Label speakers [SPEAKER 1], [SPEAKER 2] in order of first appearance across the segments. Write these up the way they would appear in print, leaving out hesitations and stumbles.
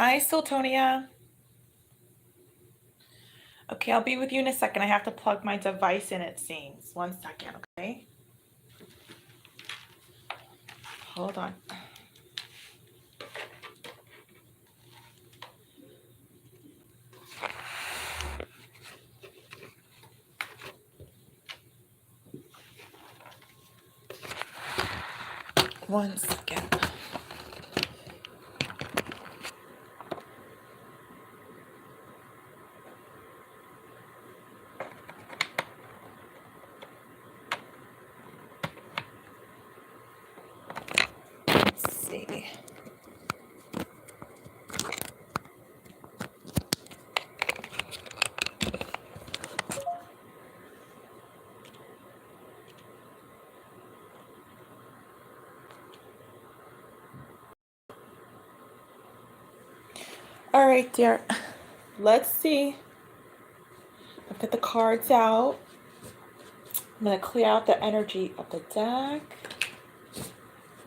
[SPEAKER 1] Hi, Sultonia. Okay, I'll be with you in a second. I have to plug my device in, it seems. 1 second, okay? Hold on. One second. Let's see. All right, dear. Let's see. I'll put the cards out. I'm going to clear out the energy of the deck.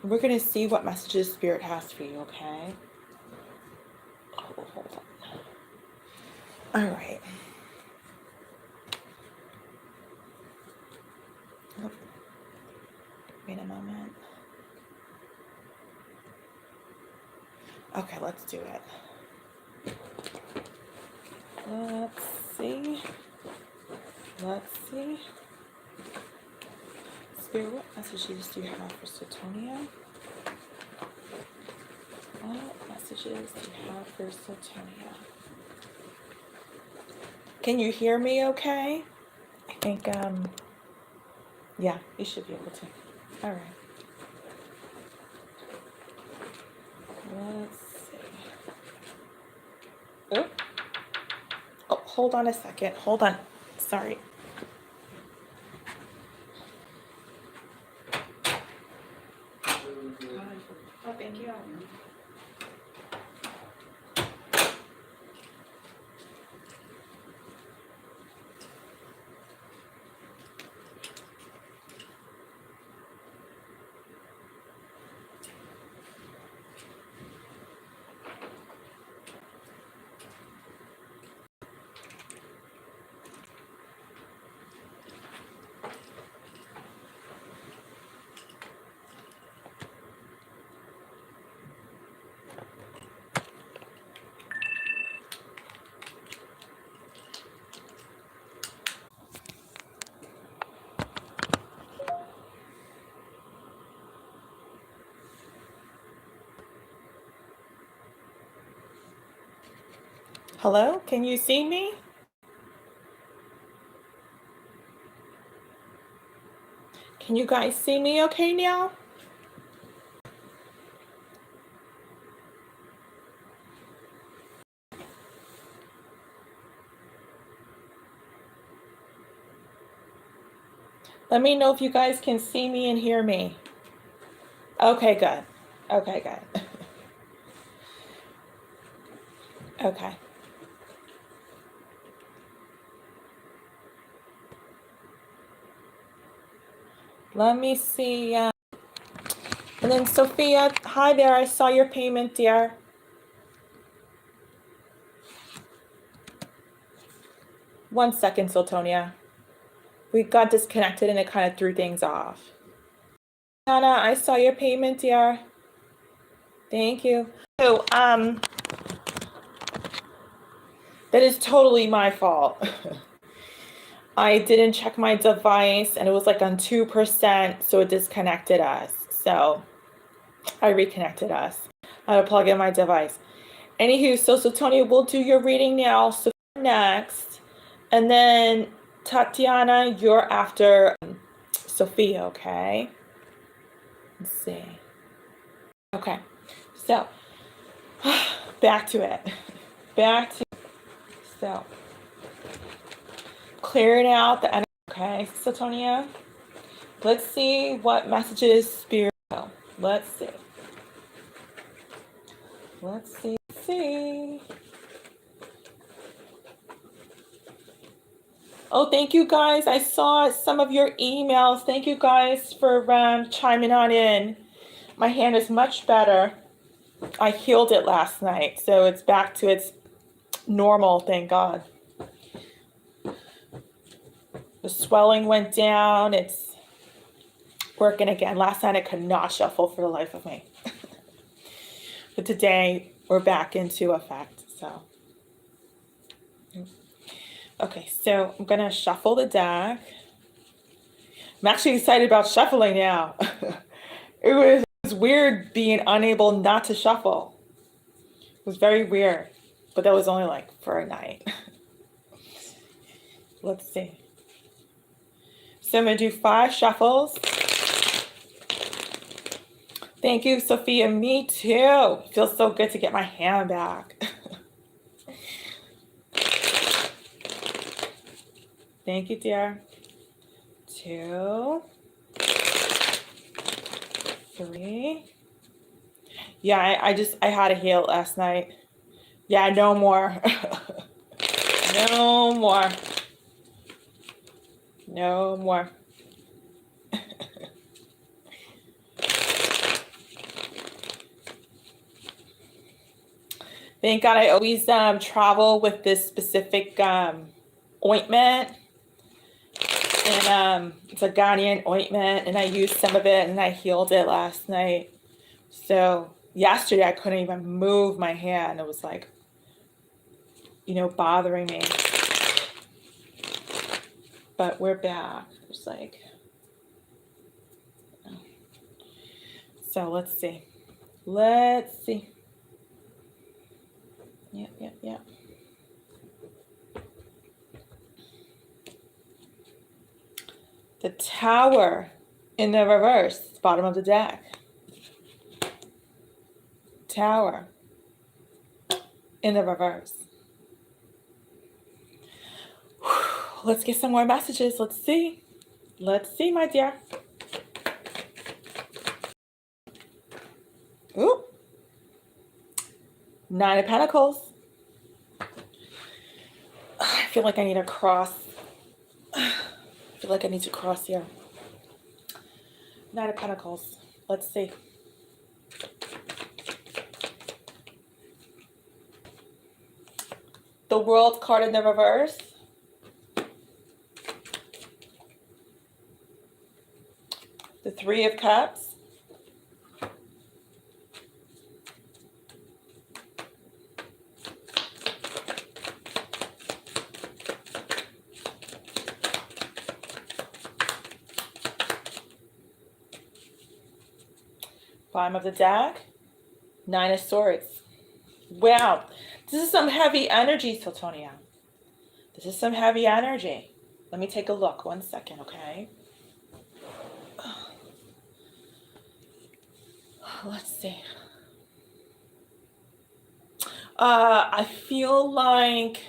[SPEAKER 1] We're going to see what messages Spirit has for you, okay? Oh, hold on. All right. Oh, wait a moment. Okay, let's do it. Let's see. Let's see. Spirit, what messages do you have for Sultonia? What messages do you have for Sultonia? Can you hear me okay? I think, yeah, you should be able to. All right. Let's see. Oh, oh, hold on a second. Hold on. Sorry. Oh, thank you. Hello? Can you see me? Can you guys see me okay now? Let me know if you guys can see me and hear me. Okay, good. Okay, good. Okay. Let me see. And then Sophia, hi there. I saw your payment, dear. One second, Sultonia. We got disconnected and it kind of threw things off. Anna, I saw your payment, dear. Thank you. So, that is totally my fault. I didn't check my device and it was like on 2%, so it disconnected us. So I reconnected us. I had to plug in my device. Anywho, so Sultonia, we'll do your reading now. So next, and then Tatiana, you're after Sophia, okay? Let's see. Okay, so back to it. So clearing out the energy, okay, Sultonia? Let's see what messages Spirit. Let's see. Let's see. Oh, thank you guys. I saw some of your emails. Thank you guys for chiming on in. My hand is much better. I healed it last night, so it's back to its normal, thank God. The swelling went down. It's working again. Last night I could not shuffle for the life of me. But today we're back into effect, so. Okay, so I'm gonna shuffle the deck. I'm actually excited about shuffling now. It was weird being unable not to shuffle. It was very weird, but that was only like for a night. Let's see. So I'm gonna do 5 shuffles. Thank you, Sophia. Me too. Feels so good to get my hand back. Thank you, dear. 2, 3. Yeah, I had a heal last night. Yeah, no more. No more. No more. Thank God I always travel with this specific ointment. And it's a Ghanaian ointment, and I used some of it, and I healed it last night. So yesterday I couldn't even move my hand. It was like, bothering me. But we're back. It's like, so let's see. Let's see. Yeah. The Tower in the reverse, bottom of the deck. Tower in the reverse. Let's get some more messages. Let's see. Let's see, my dear. Ooh. 9 of Pentacles. I feel like I need to cross. I feel like I need to cross here. 9 of Pentacles. Let's see. The World card in the reverse. The 3 of Cups. Bottom of the deck, 9 of Swords. Wow, this is some heavy energy, Sotonia. This is some heavy energy. Let me take a look. 1 second, okay? Let's see. I feel like,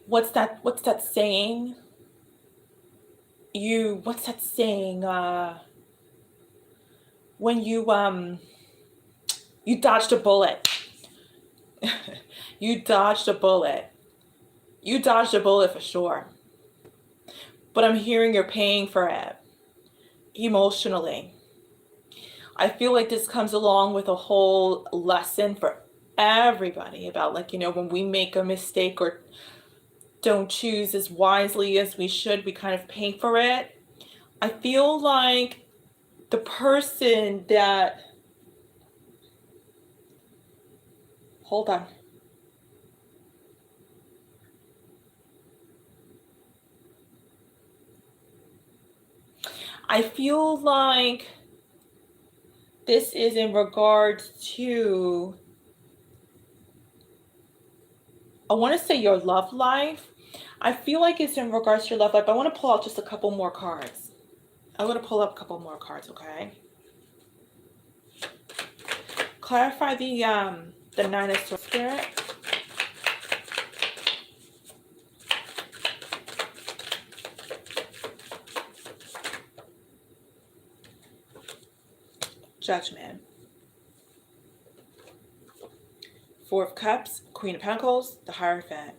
[SPEAKER 1] what's that saying? What's that saying? When you dodged a bullet. You dodged a bullet. You dodged a bullet for sure. But I'm hearing you're paying for it emotionally. I feel like this comes along with a whole lesson for everybody about, like, when we make a mistake or don't choose as wisely as we should, we kind of pay for it. I feel like the person that, hold on. I feel like this is in regards to, I want to say your love life. I feel like it's in regards to your love life. I want to pull out just a couple more cards. I want to pull up a couple more cards, okay? Clarify the 9 of Swords, Spirit. Judgment. 4 of Cups, Queen of Pentacles, the Hierophant.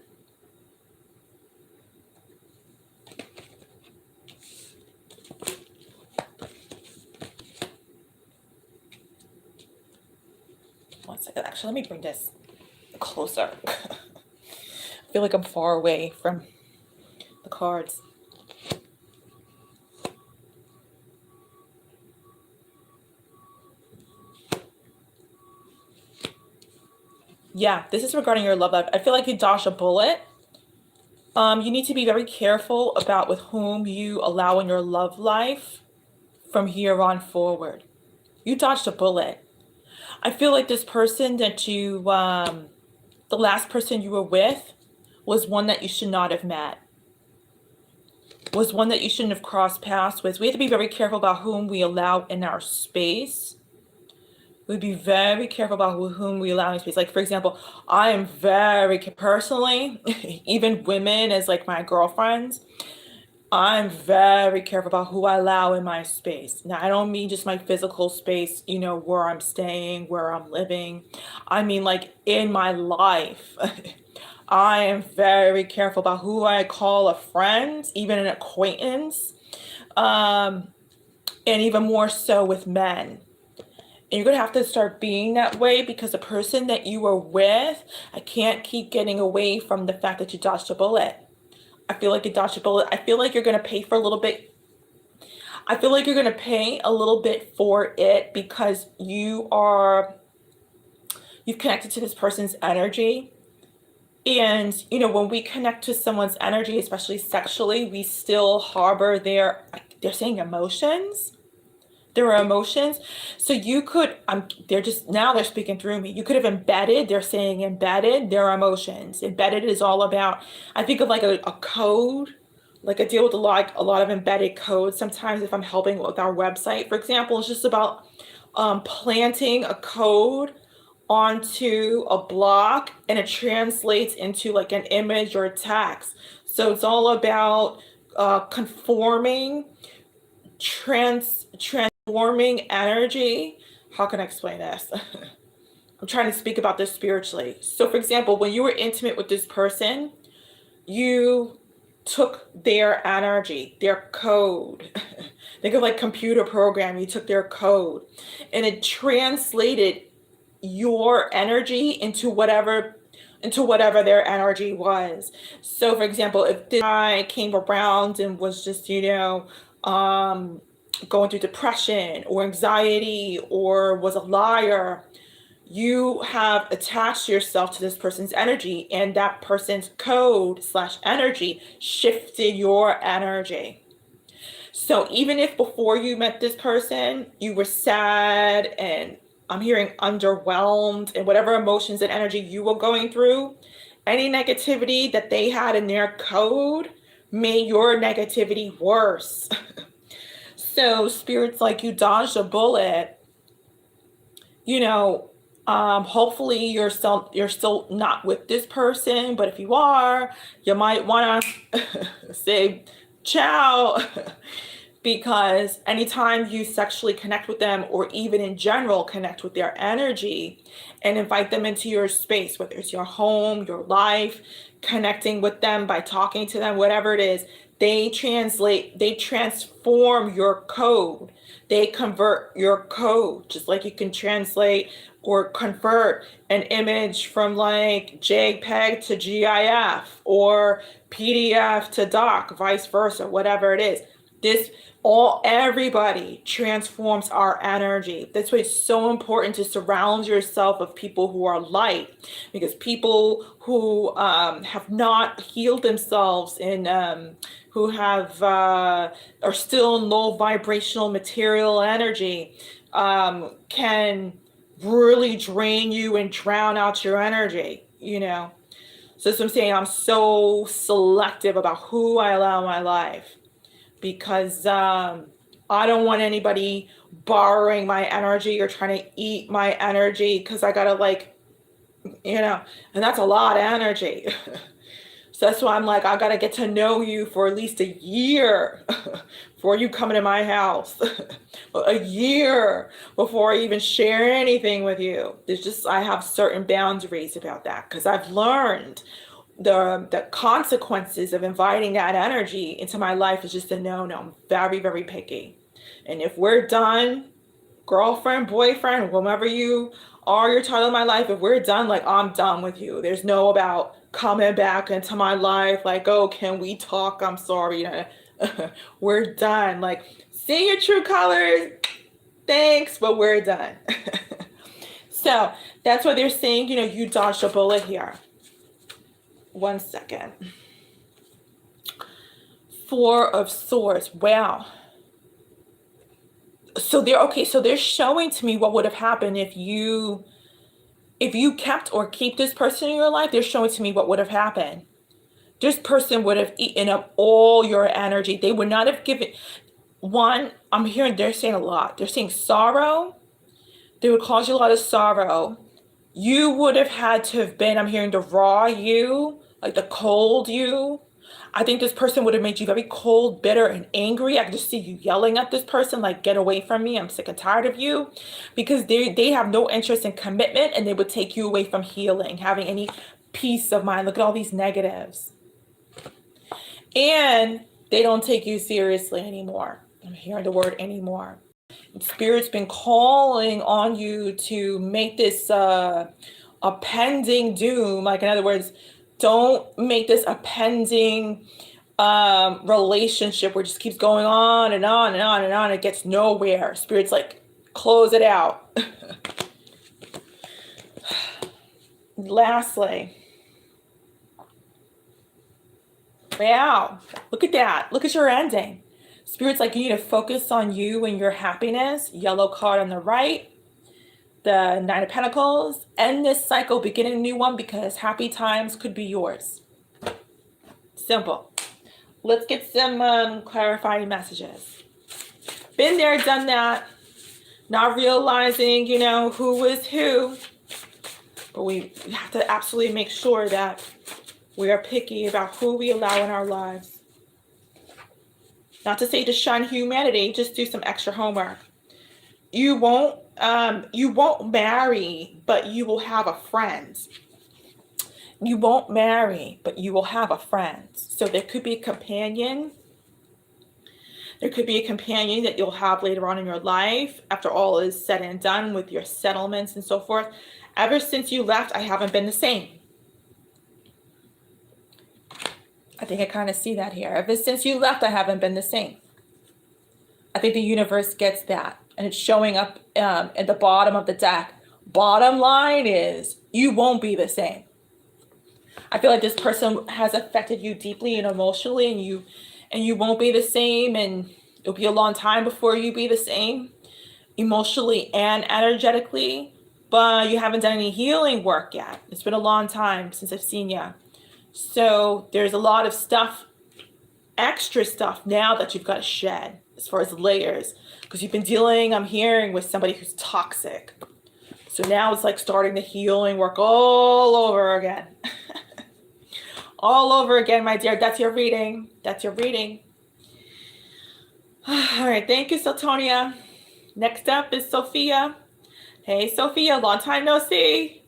[SPEAKER 1] One second. Actually, let me bring this closer. I feel like I'm far away from the cards. Yeah, this is regarding your love life. I feel like you dodged a bullet. You need to be very careful about with whom you allow in your love life from here on forward. You dodged a bullet. I feel like this person that you, the last person you were with was one that you should not have met, was one that you shouldn't have crossed paths with. We have to be very careful about whom we allow in our space. We'd be very careful about whom we allow in space. Like, for example, I am very, personally, even women as like my girlfriends, I'm very careful about who I allow in my space. Now, I don't mean just my physical space, you know, where I'm staying, where I'm living. I mean, like, in my life. I am very careful about who I call a friend, even an acquaintance, and even more so with men. And you're going to have to start being that way, because the person that you were with, I can't keep getting away from the fact that you dodged a bullet. I feel like you dodged a bullet. I feel like you're going to pay for a little bit. I feel like you're going to pay a little bit for it, because you've connected to this person's energy. And, you know, when we connect to someone's energy, especially sexually, we still harbor they're saying emotions. There are emotions. So you could, they're speaking through me. You could have embedded, they're saying embedded their emotions. Embedded is all about, I think of like a code, like I deal with a lot of embedded codes. Sometimes if I'm helping with our website, for example, it's just about planting a code onto a block, and it translates into like an image or a text. So it's all about conforming, transforming energy. How can I explain this? I'm trying to speak about this spiritually. So for example, when you were intimate with this person, you took their energy, their code. Think of like computer program, you took their code, and it translated your energy into whatever their energy was. So for example, if this guy came around and was just, you know, going through depression or anxiety or was a liar, you have attached yourself to this person's energy, and that person's code / energy shifted your energy. So even if before you met this person, you were sad, and I'm hearing underwhelmed, and whatever emotions and energy you were going through, any negativity that they had in their code made your negativity worse. So spirits, like, you dodged a bullet. You know, hopefully you're still not with this person, but if you are, you might want to say ciao. Because anytime you sexually connect with them, or even in general connect with their energy and invite them into your space, whether it's your home, your life, connecting with them by talking to them, whatever it is, they transform your code. They convert your code, just like you can translate or convert an image from like JPEG to GIF or PDF to doc, vice versa, whatever it is. Everybody transforms our energy. That's why it's so important to surround yourself of people who are light, because people who have not healed themselves and who have are still in low vibrational material energy can really drain you and drown out your energy, you know. So that's what I'm saying. I'm so selective about who I allow in my life, because I don't want anybody borrowing my energy or trying to eat my energy, because I gotta, like, you know, and that's a lot of energy. So that's why I'm like, I gotta get to know you for at least a year before you come into my house. A year before I even share anything with you. I have certain boundaries about that, because I've learned the consequences of inviting that energy into my life is just a no. I'm very, very picky. And if we're done, girlfriend, boyfriend, whomever you are, your title in my life, if we're done, like, I'm done with you. There's no about coming back into my life, like, oh, can we talk? I'm sorry. We're done. Like, see your true colors. Thanks, but we're done. So that's why they're saying, you dodged a bullet here. 1 second. Four of Swords. Wow. So they're showing to me what would have happened if you kept or keep this person in your life. They're showing to me what would have happened. This person would have eaten up all your energy. They would not have given. One, I'm hearing they're saying a lot. They're saying sorrow. They would cause you a lot of sorrow. You would have had to have been, I'm hearing the raw you, like the cold you. I think this person would have made you very cold, bitter, and angry. I can just see you yelling at this person, like, get away from me. I'm sick and tired of you. Because they have no interest in commitment, and they would take you away from healing, having any peace of mind. Look at all these negatives. And they don't take you seriously anymore. I'm hearing the word anymore. Spirit's been calling on you to make this a pending doom. Like, in other words, don't make this a pending relationship where it just keeps going on and on and on and on. It gets nowhere. Spirit's like, close it out. Lastly, wow, look at that. Look at your ending. Spirit's like, you need to focus on you and your happiness. Yellow card on the right. The Nine of Pentacles. End this cycle, begin a new one, because happy times could be yours. Simple. Let's get some clarifying messages. Been there, done that. Not realizing, who is who. But we have to absolutely make sure that we are picky about who we allow in our lives. Not to say to shun humanity, just do some extra homework. You won't marry, but you will have a friend. You won't marry, but you will have a friend. So there could be a companion. There could be a companion that you'll have later on in your life, after all is said and done with your settlements and so forth. Ever since you left, I haven't been the same. I think I kind of see that here. Ever since you left, I haven't been the same. I think the universe gets that. And it's showing up at the bottom of the deck. Bottom line is, you won't be the same. I feel like this person has affected you deeply and emotionally, and you won't be the same, and it'll be a long time before you be the same, emotionally and energetically. But you haven't done any healing work yet. It's been a long time since I've seen you. So there's a lot of stuff, extra stuff now that you've got to shed as far as layers, because you've been dealing, I'm hearing, with somebody who's toxic. So now it's like starting the healing work all over again. All over again, my dear. That's your reading. That's your reading. All right. Thank you, Sotonia. Next up is Sophia. Hey, Sophia. Long time no see.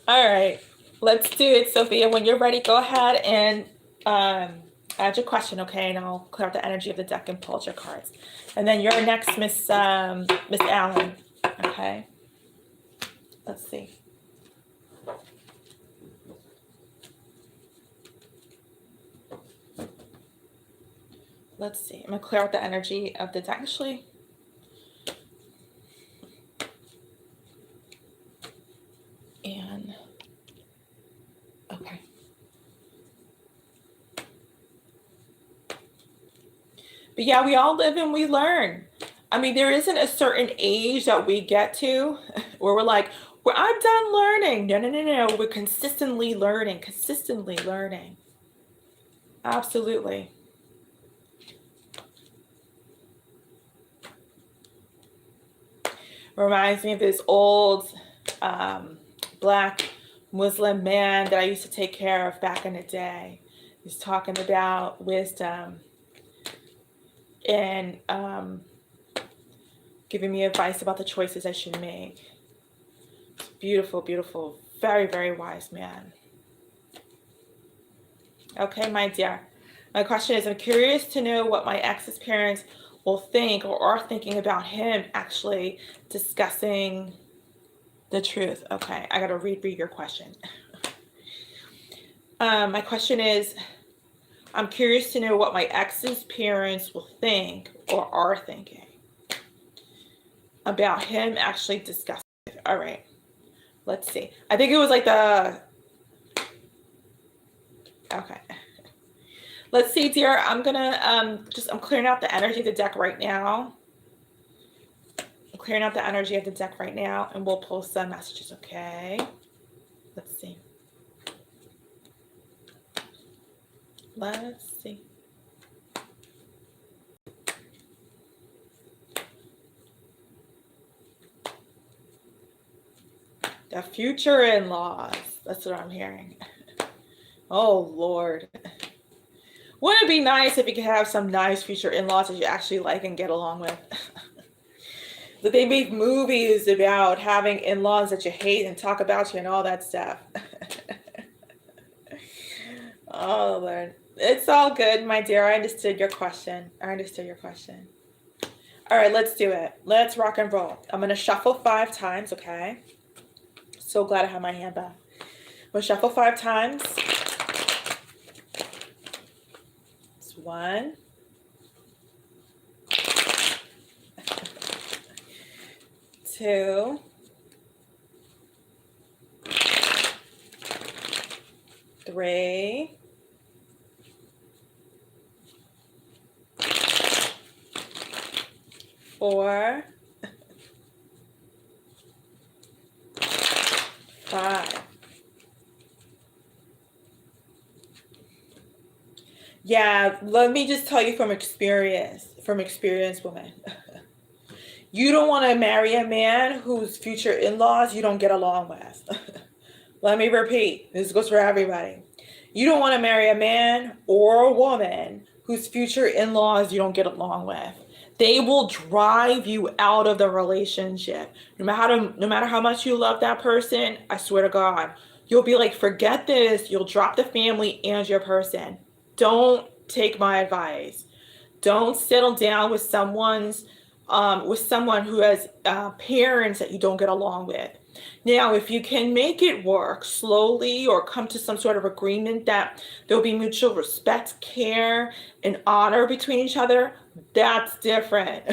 [SPEAKER 1] All right. Let's do it, Sophia. When you're ready, go ahead and add your question, okay? And I'll clear out the energy of the deck and pull out your cards. And then you're next, Miss Allen. Okay. Let's see. Let's see. I'm gonna clear out the energy of the deck. Actually, and okay. But yeah, we all live and we learn. I mean, there isn't a certain age that we get to where we're like, well, I'm done learning. No. We're consistently learning, Absolutely. Reminds me of this old Black Muslim man that I used to take care of back in the day. He's talking about wisdom and giving me advice about the choices I should make. Beautiful, beautiful, very, very wise man. Okay, my dear. My question is, I'm curious to know what my ex's parents will think or are thinking about him actually discussing the truth. Okay, I gotta read your question. My question is, I'm curious to know what my ex's parents will think or are thinking about him actually discussing it. All right, let's see. I think it was like the, okay. Let's see, dear. I'm gonna I'm clearing out the energy of the deck right now. I'm clearing out the energy of the deck right now, and we'll pull some messages, okay? Let's see. Let's see. The future in-laws. That's what I'm hearing. Oh, Lord. Wouldn't it be nice if you could have some nice future in-laws that you actually like and get along with? That they make movies about having in-laws that you hate and talk about you and all that stuff. Oh, Lord. It's all good, my dear. I understood your question. I understood your question. All right, let's do it. Let's rock and roll. I'm going to shuffle 5 times, okay? So glad I have my hand back. We'll shuffle 5 times. It's 1. 2. 3. 4. 5. Yeah, let me just tell you from experience, woman. You don't want to marry a man whose future in-laws you don't get along with. Let me repeat, this goes for everybody. You don't want to marry a man or a woman whose future in-laws you don't get along with. They will drive you out of the relationship. No matter how much you love that person, I swear to God, you'll be like, forget this. You'll drop the family and your person. Don't take my advice. Don't settle down with someone who has parents that you don't get along with. Now, if you can make it work slowly or come to some sort of agreement that there'll be mutual respect, care, and honor between each other, that's different.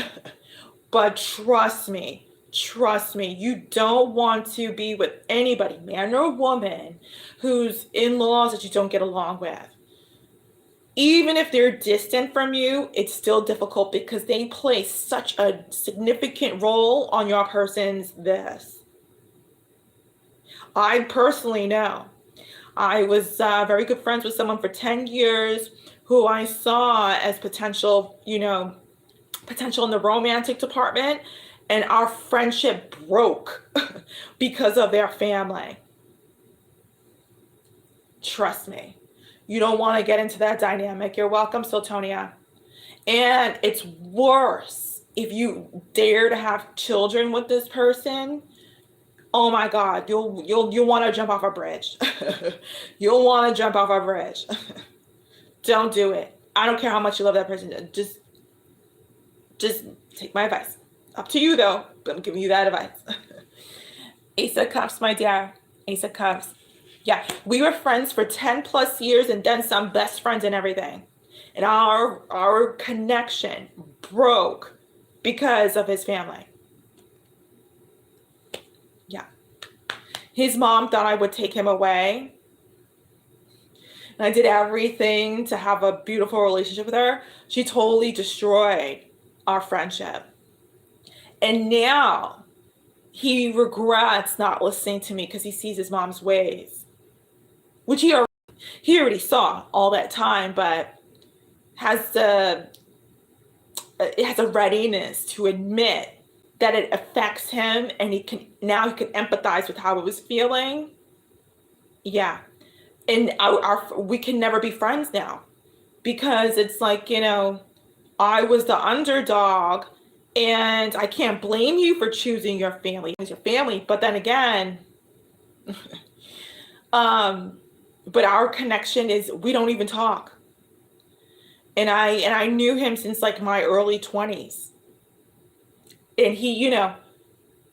[SPEAKER 1] But trust me, you don't want to be with anybody, man or woman, whose in-laws that you don't get along with. Even if they're distant from you, it's still difficult because they play such a significant role on your person's this. I personally know. I was very good friends with someone for 10 years who I saw as potential in the romantic department, and our friendship broke because of their family. Trust me. You don't want to get into that dynamic. You're welcome, Sotonia. And it's worse if you dare to have children with this person. Oh my God, you'll want to jump off a bridge. You'll want to jump off a bridge. Don't do it. I don't care how much you love that person. Just take my advice. Up to you though. I'm giving you that advice. Ace of Cups, my dear. Ace of Cups. Yeah, we were friends for 10 plus years and then some, best friends and everything. And our connection broke because of his family. Yeah. His mom thought I would take him away. And I did everything to have a beautiful relationship with her. She totally destroyed our friendship. And now he regrets not listening to me because he sees his mom's ways. Which he already saw all that time, but it has a readiness to admit that it affects him, and he can empathize with how it was feeling. Yeah, and we can never be friends now because it's like, I was the underdog, and I can't blame you for choosing your family. It's your family, but then again, but our connection is we don't even talk. And I knew him since like my early 20s. And he,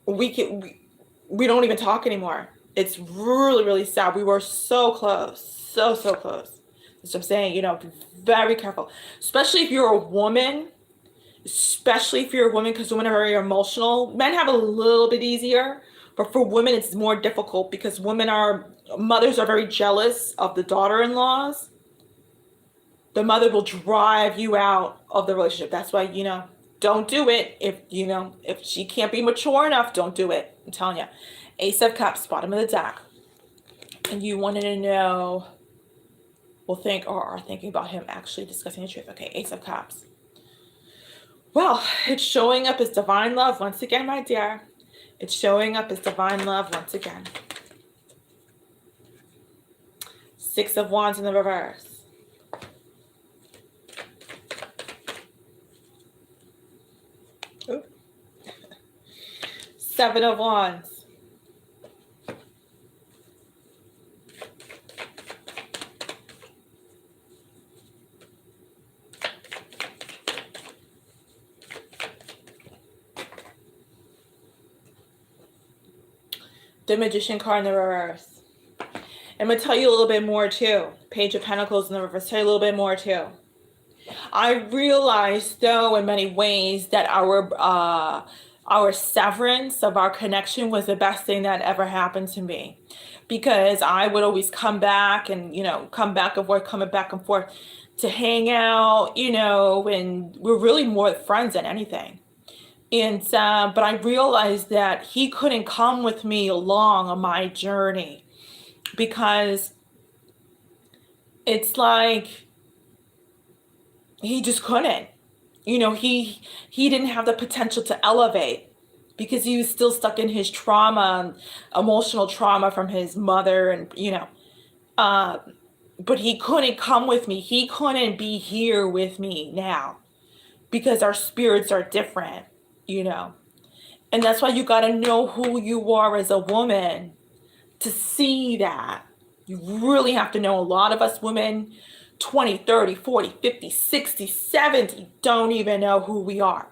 [SPEAKER 1] we don't even talk anymore. It's really, really sad. We were so close, so close. That's what I'm saying. Be very careful, especially if you're a woman. Especially if you're a woman, because women are very emotional. Men have a little bit easier, but for women, it's more difficult because mothers are very jealous of the daughter-in-laws. The mother will drive you out of the relationship. That's why, don't do it. If she can't be mature enough, don't do it. I'm telling you. Ace of Cups, bottom of the deck. And you wanted to know, are thinking about him actually discussing the truth. Okay, Ace of Cups. Well, it's showing up as divine love once again, my dear. It's showing up as divine love once again. Six of Wands in the reverse. Ooh. Seven of Wands. The Magician card in the reverse. I'm going to tell you a little bit more too. Page of Pentacles in the reverse. Tell you a little bit more too. I realized, though, in many ways that our severance of our connection was the best thing that ever happened to me, because I would always come back and come back and forth, coming back and forth to hang out, and we're really more friends than anything. And but I realized that he couldn't come with me along on my journey, because it's like he just couldn't. He didn't have the potential to elevate because he was still stuck in his trauma, emotional trauma from his mother, and but he couldn't come with me. He couldn't be here with me now because our spirits are different. And that's why you got to know who you are as a woman to see that. You really have to know. A lot of us women, 20, 30, 40, 50, 60, 70, don't even know who we are.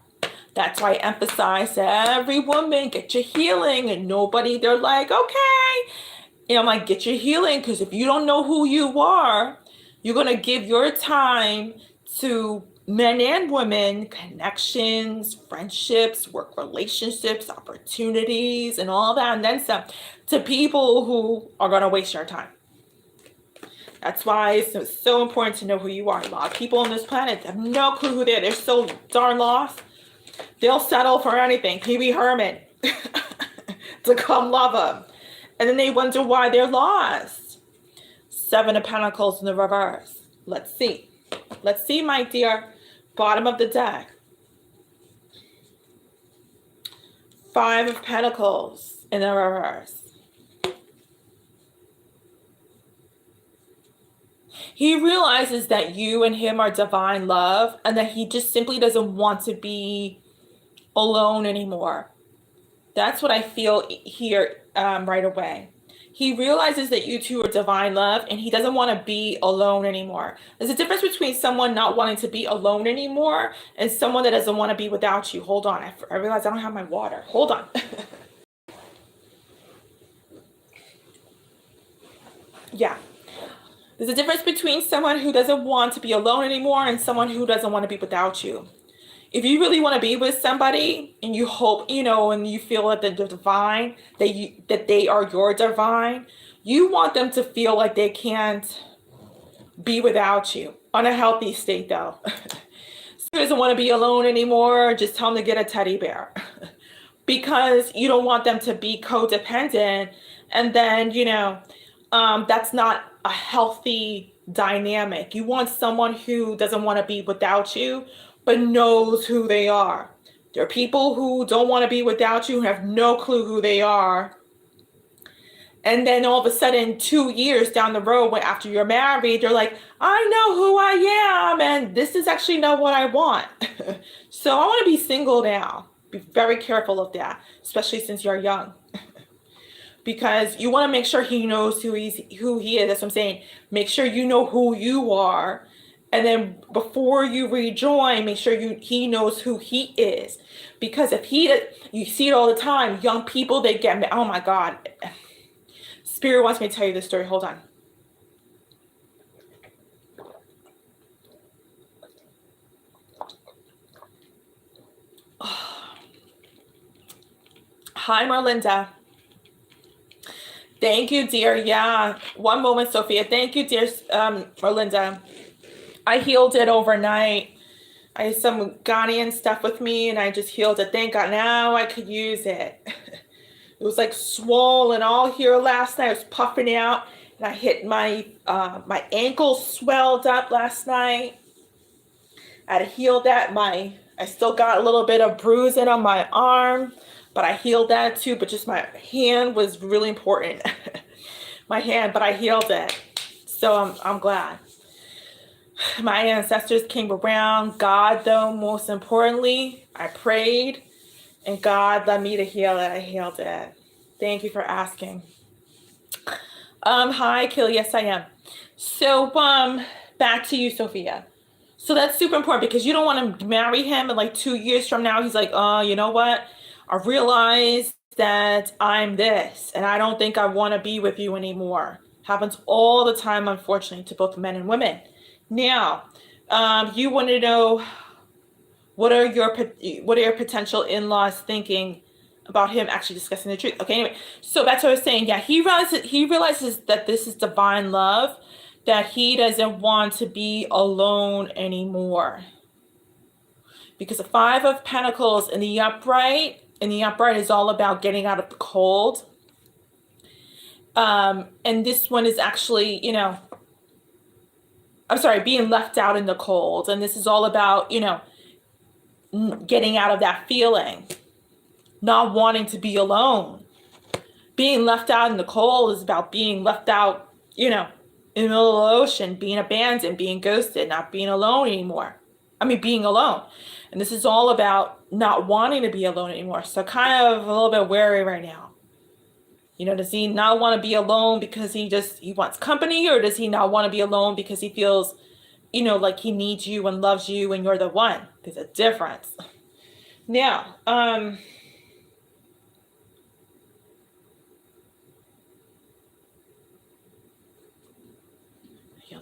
[SPEAKER 1] That's why I emphasize to every woman, get your healing. And they're like, okay. I'm like, get your healing, because if you don't know who you are, you're going to give your time to men and women, connections, friendships, work relationships, opportunities, and all that, and then some, to people who are going to waste your time. That's why it's so important to know who you are. A lot of people on this planet have no clue who they are. They're so darn lost. They'll settle for anything. Pee Wee Herman to come love them. And then they wonder why they're lost. Seven of Pentacles in the reverse. Let's see. Let's see, my dear. Bottom of the deck. Five of Pentacles in the reverse. He realizes that you and him are divine love, and that he just simply doesn't want to be alone anymore. That's what I feel here right away. He realizes that you two are divine love, and he doesn't want to be alone anymore. There's a difference between someone not wanting to be alone anymore and someone that doesn't want to be without you. Hold on. I realize I don't have my water. Hold on. Yeah. There's a difference between someone who doesn't want to be alone anymore and someone who doesn't want to be without you. If you really want to be with somebody and you hope, and you feel that they're divine, that they are your divine, you want them to feel like they can't be without you. On a healthy state, though. So who doesn't want to be alone anymore, just tell them to get a teddy bear. Because you don't want them to be codependent, and then, that's not a healthy dynamic. You want someone who doesn't want to be without you, but knows who they are. There are people who don't want to be without you, who have no clue who they are. And then all of a sudden, 2 years down the road, after you're married, they're like, I know who I am, and this is actually not what I want. So I want to be single now. Be very careful of that, especially since you're young. Because you want to make sure he knows who he is. That's what I'm saying. Make sure you know who you are. And then before you rejoin, make sure he knows who he is. Because if you see it all the time, young people, they get me. Oh my God. Spirit wants me to tell you this story. Hold on. Hi, Marlinda. Thank you, dear. Yeah. One moment, Sophia. Thank you, dear Marlinda. I healed it overnight. I had some Ghanaian stuff with me and I just healed it. Thank God. Now I could use it. It was like swollen all here last night. I was puffing out and I hit my ankle swelled up last night. I had to heal that. I still got a little bit of bruising on my arm, but I healed that too. But just my hand was really important. My hand, but I healed it. So I'm glad. My ancestors came around. God, though, most importantly, I prayed and God led me to heal it. I healed it. Thank you for asking. Hi, Kill. Yes, I am. So, back to you, Sophia. So that's super important because you don't want to marry him and like 2 years from now, he's like, you know what? I realized that I'm this and I don't think I want to be with you anymore. Happens all the time, unfortunately, to both men and women. Now, you want to know what are your potential in-laws thinking about him actually discussing the truth? Okay, anyway, so that's what I was saying. Yeah, he realizes that this is divine love, that he doesn't want to be alone anymore. Because the Five of Pentacles in the upright is all about getting out of the cold. And this one is actually, being left out in the cold. And this is all about, getting out of that feeling, not wanting to be alone. Being left out in the cold is about being left out, in the middle of the ocean, being abandoned, being ghosted, not being alone anymore. Being alone. And this is all about not wanting to be alone anymore. So kind of a little bit wary right now. Does he not want to be alone because he wants company, or does he not want to be alone because he feels, like he needs you and loves you and you're the one? There's a difference. Now,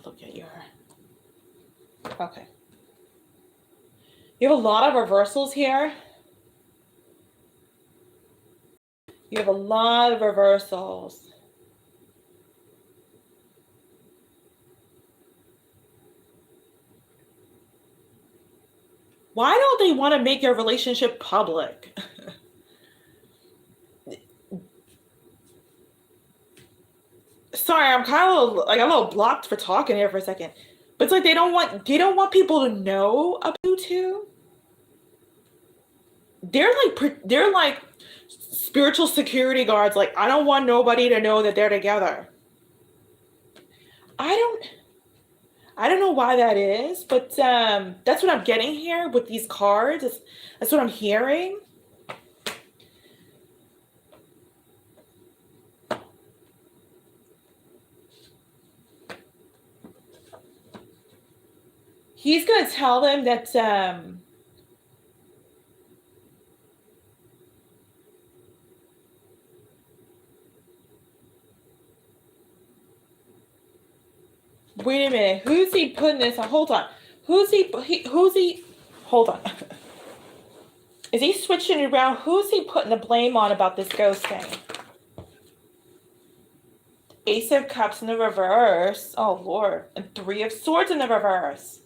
[SPEAKER 1] look at your, okay. You have a lot of reversals here. You have a lot of reversals. Why don't they want to make your relationship public? Sorry, I'm kind of like a little blocked for talking here for a second. But it's like they don't want people to know about you two. They're like spiritual security guards. Like, I don't want nobody to know that they're together. I don't know why that is, but that's what I'm getting here with these cards. That's what I'm hearing. He's going to tell them that wait a minute. Who's he putting this on? Hold on. Who's he hold on. Is he switching it around? Who's he putting the blame on about this ghosting? Ace of Cups in the reverse. Oh, Lord. And Three of Swords in the reverse.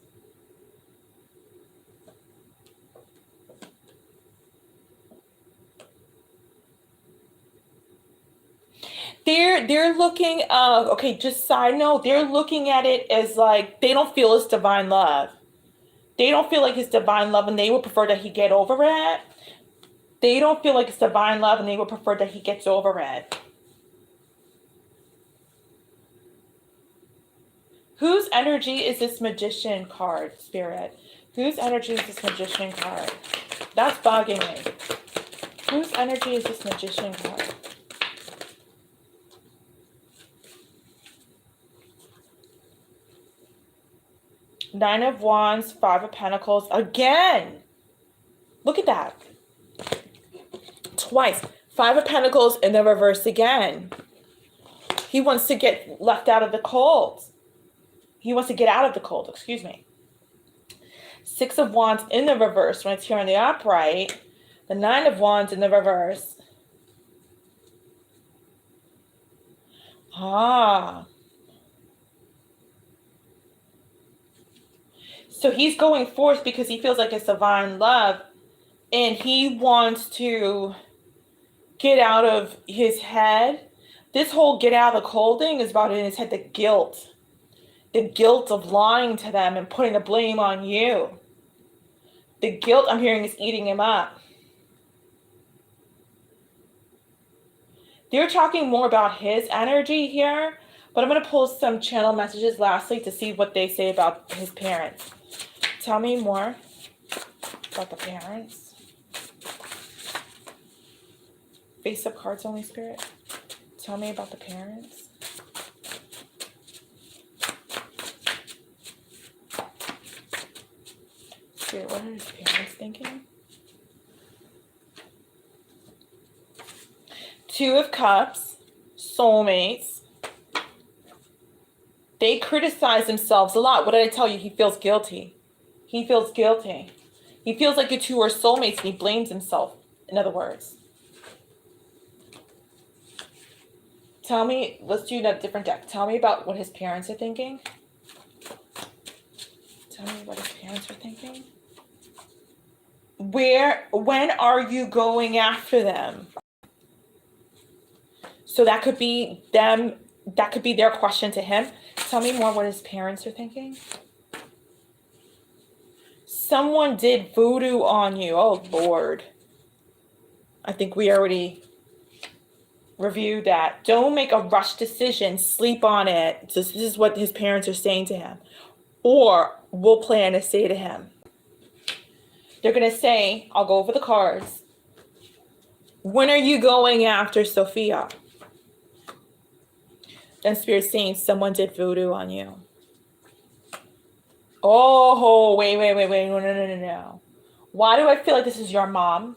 [SPEAKER 1] They're looking, okay, just side note, they're looking at it as like, they don't feel it's divine love. They don't feel like it's divine love and they would prefer that he get over it. They don't feel like it's divine love and they would prefer that he gets over it. Whose energy is this Magician card, Spirit? Whose energy is this Magician card? That's bugging me. Whose energy is this Magician card? Nine of Wands, Five of Pentacles. Again. Look at that. Twice. Five of Pentacles in the reverse again. He wants to get left out of the cold. He wants to get out of the cold, excuse me. Six of Wands in the reverse when it's here in the upright. The Nine of Wands in the reverse. So he's going forth because he feels like it's divine love. And he wants to get out of his head. This whole get out of the cold thing is about in his head the guilt. The guilt of lying to them and putting the blame on you. The guilt I'm hearing is eating him up. They're talking more about his energy here, but I'm going to pull some channel messages lastly to see what they say about his parents. Tell me more about the parents. Face up cards only, Spirit. Tell me about the parents. Spirit, what are his parents thinking? Two of Cups, soulmates. They criticize themselves a lot. What did I tell you? He feels guilty. He feels guilty. He feels like the two are soulmates and he blames himself, in other words. Tell me, let's do a different deck. Tell me about what his parents are thinking. Tell me what his parents are thinking. When are you going after them? So that could be them, that could be their question to him. Tell me more what his parents are thinking. Someone did voodoo on you. Oh, Lord. I think we already reviewed that. Don't make a rush decision. Sleep on it. So this is what his parents are saying to him. Or we'll plan to say to him. They're going to say, I'll go over the cards. When are you going after Sophia? Then Spirit's saying someone did voodoo on you. Oh, wait. No. Why do I feel like this is your mom?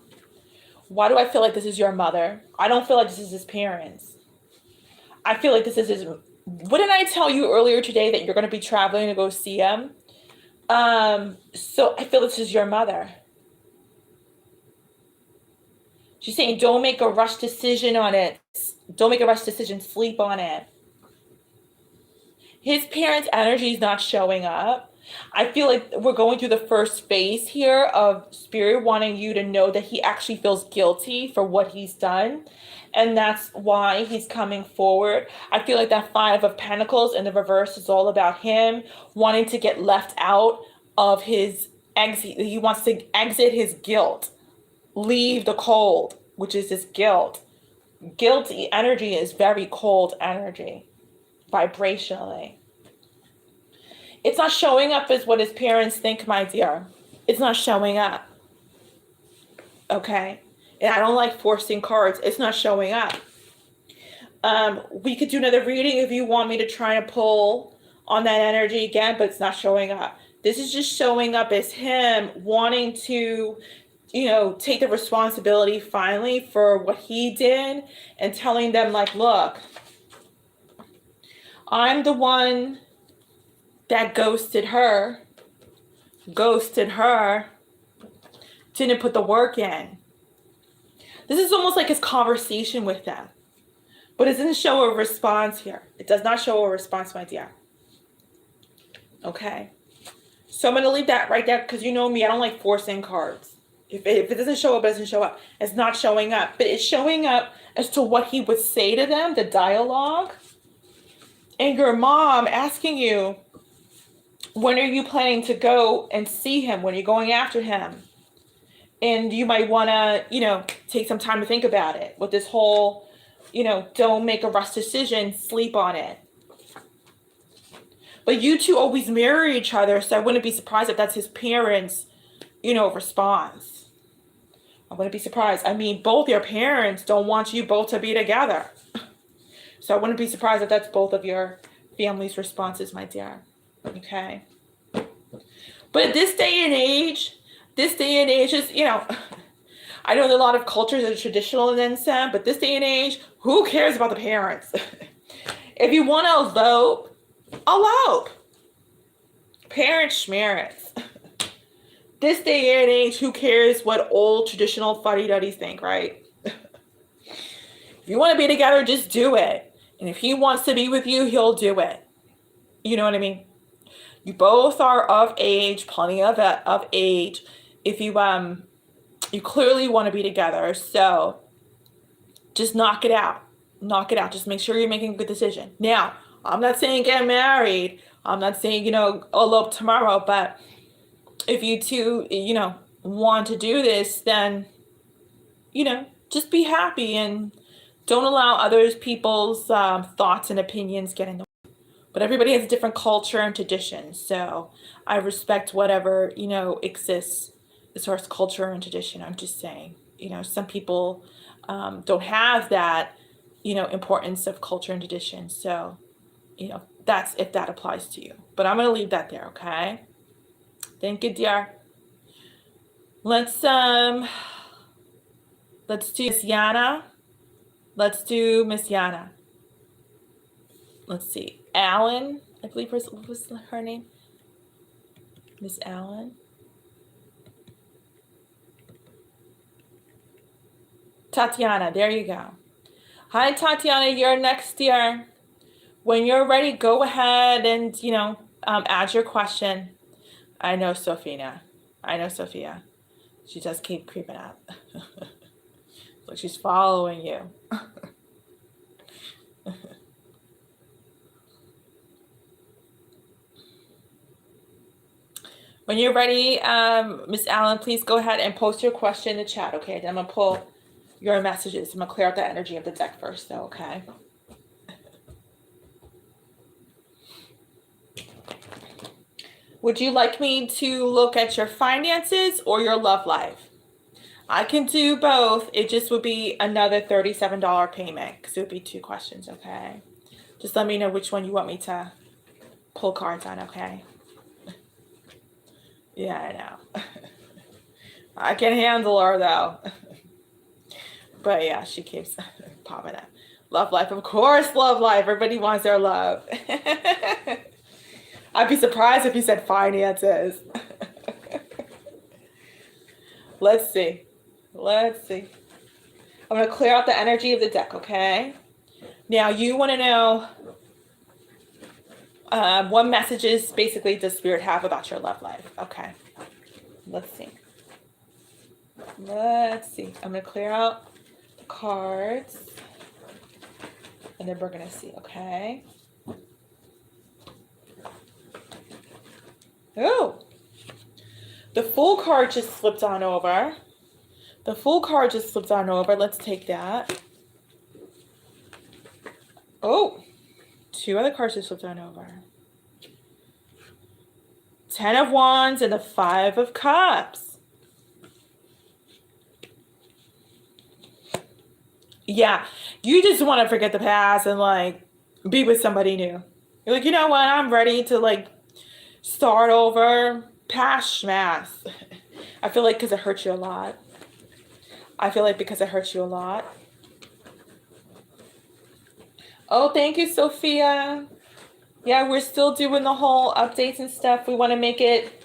[SPEAKER 1] Why do I feel like this is your mother? I don't feel like this is his parents. I feel like this is his... Wouldn't I tell you earlier today that you're going to be traveling to go see him? So I feel this is your mother. She's saying, don't make a rush decision on it. Don't make a rush decision. Sleep on it. His parents' energy is not showing up. I feel like we're going through the first phase here of Spirit wanting you to know that he actually feels guilty for what he's done. And that's why he's coming forward. I feel like that Five of Pentacles in the reverse is all about him wanting to get left out of his exit. He wants to exit his guilt. Leave the cold, which is his guilt. Guilty energy is very cold energy, vibrationally. It's not showing up as what his parents think, my dear. It's not showing up. Okay? And I don't like forcing cards. It's not showing up. We could do another reading if you want me to try and pull on that energy again, but it's not showing up. This is just showing up as him wanting to, take the responsibility finally for what he did and telling them, like, look, I'm the one that ghosted her, didn't put the work in. This is almost like his conversation with them, but it doesn't show a response here. It does not show a response, my dear. Okay. So I'm going to leave that right there because you know me, I don't like forcing cards. If it doesn't show up, it doesn't show up. It's not showing up, but it's showing up as to what he would say to them, the dialogue. And your mom asking you, when are you planning to go and see him? When are you going after him? And you might want to, take some time to think about it with this whole, don't make a rush decision, sleep on it. But you two always mirror each other, so I wouldn't be surprised if that's his parents' response. I wouldn't be surprised. I mean, both your parents don't want you both to be together. So I wouldn't be surprised if that's both of your family's responses, my dear. Okay. But this day and age is, I know there are a lot of cultures that are traditional in Zen, but this day and age, who cares about the parents? If you want to elope, elope. Parents schmerits. This day and age, who cares what old traditional fuddy-duddies think, right? If you want to be together, just do it. And if he wants to be with you, he'll do it. You know what I mean? You both are of age, plenty of age. If you clearly want to be together, so just knock it out. Knock it out. Just make sure you're making a good decision. Now, I'm not saying get married. I'm not saying, elope tomorrow, but if you two, want to do this, then, just be happy and don't allow other people's thoughts and opinions get in the way. But everybody has a different culture and tradition, so I respect whatever, exists as far as culture and tradition. I'm just saying, some people don't have that, importance of culture and tradition. So, that's if that applies to you. But I'm going to leave that there, okay? Thank you, dear. Let's do Miss Yana. Let's do Miss Yana. Let's see. Allen, I believe what was her name? Miss Allen. Tatiana, there you go. Hi, Tatiana, you're next, dear. When you're ready, go ahead and, add your question. I know Sophia. She does keep creeping up. Like she's following you. When you're ready, Miss Allen, please go ahead and post your question in the chat, okay? Then I'm going to pull your messages. I'm going to clear out the energy of the deck first, though, okay? Would you like me to look at your finances or your love life? I can do both. It just would be another $37 payment because it would be 2 questions, okay? Just let me know which one you want me to pull cards on, okay? Yeah, I know. I can handle her, though. But yeah, she keeps popping up. Love life, of course, love life. Everybody wants their love. I'd be surprised if you said finances. Let's see. I'm going to clear out the energy of the deck, okay? Now, you want to know what messages basically does Spirit have about your love life? Okay. Let's see. I'm going to clear out the cards. And then we're going to see, okay? Oh, the Fool card just slipped on over. Let's take that. Oh, 2 other cards just slipped on over. 10 of Wands and the 5 of Cups. Yeah, you just want to forget the past and be with somebody new. You're like, you know what? I'm ready to start over. Past schmass. I feel like because it hurt you a lot. Oh, thank you, Sophia. Yeah, we're still doing the whole updates and stuff. We want to make it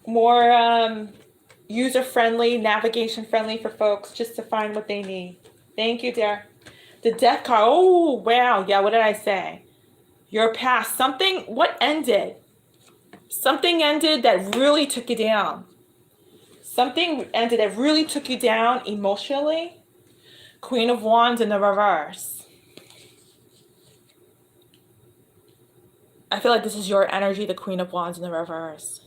[SPEAKER 1] more user-friendly, navigation-friendly for folks just to find what they need. Thank you, dear. The death card. Oh, wow. Yeah, what did I say? Your past. What ended? Something ended that really took you down. Emotionally. Queen of Wands in the reverse. I feel like this is your energy, the Queen of Wands in the reverse.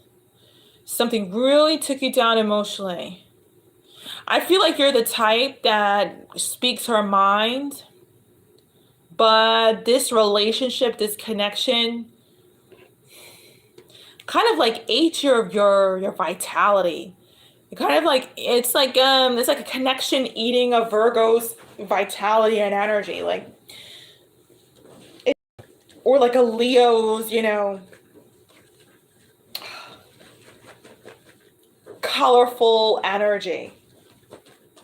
[SPEAKER 1] Something really took you down emotionally. I feel like you're the type that speaks her mind, but this relationship, this connection, kind of ate your vitality. Kind of it's like a connection eating a Virgo's vitality and energy, or like a Leo's, colorful energy.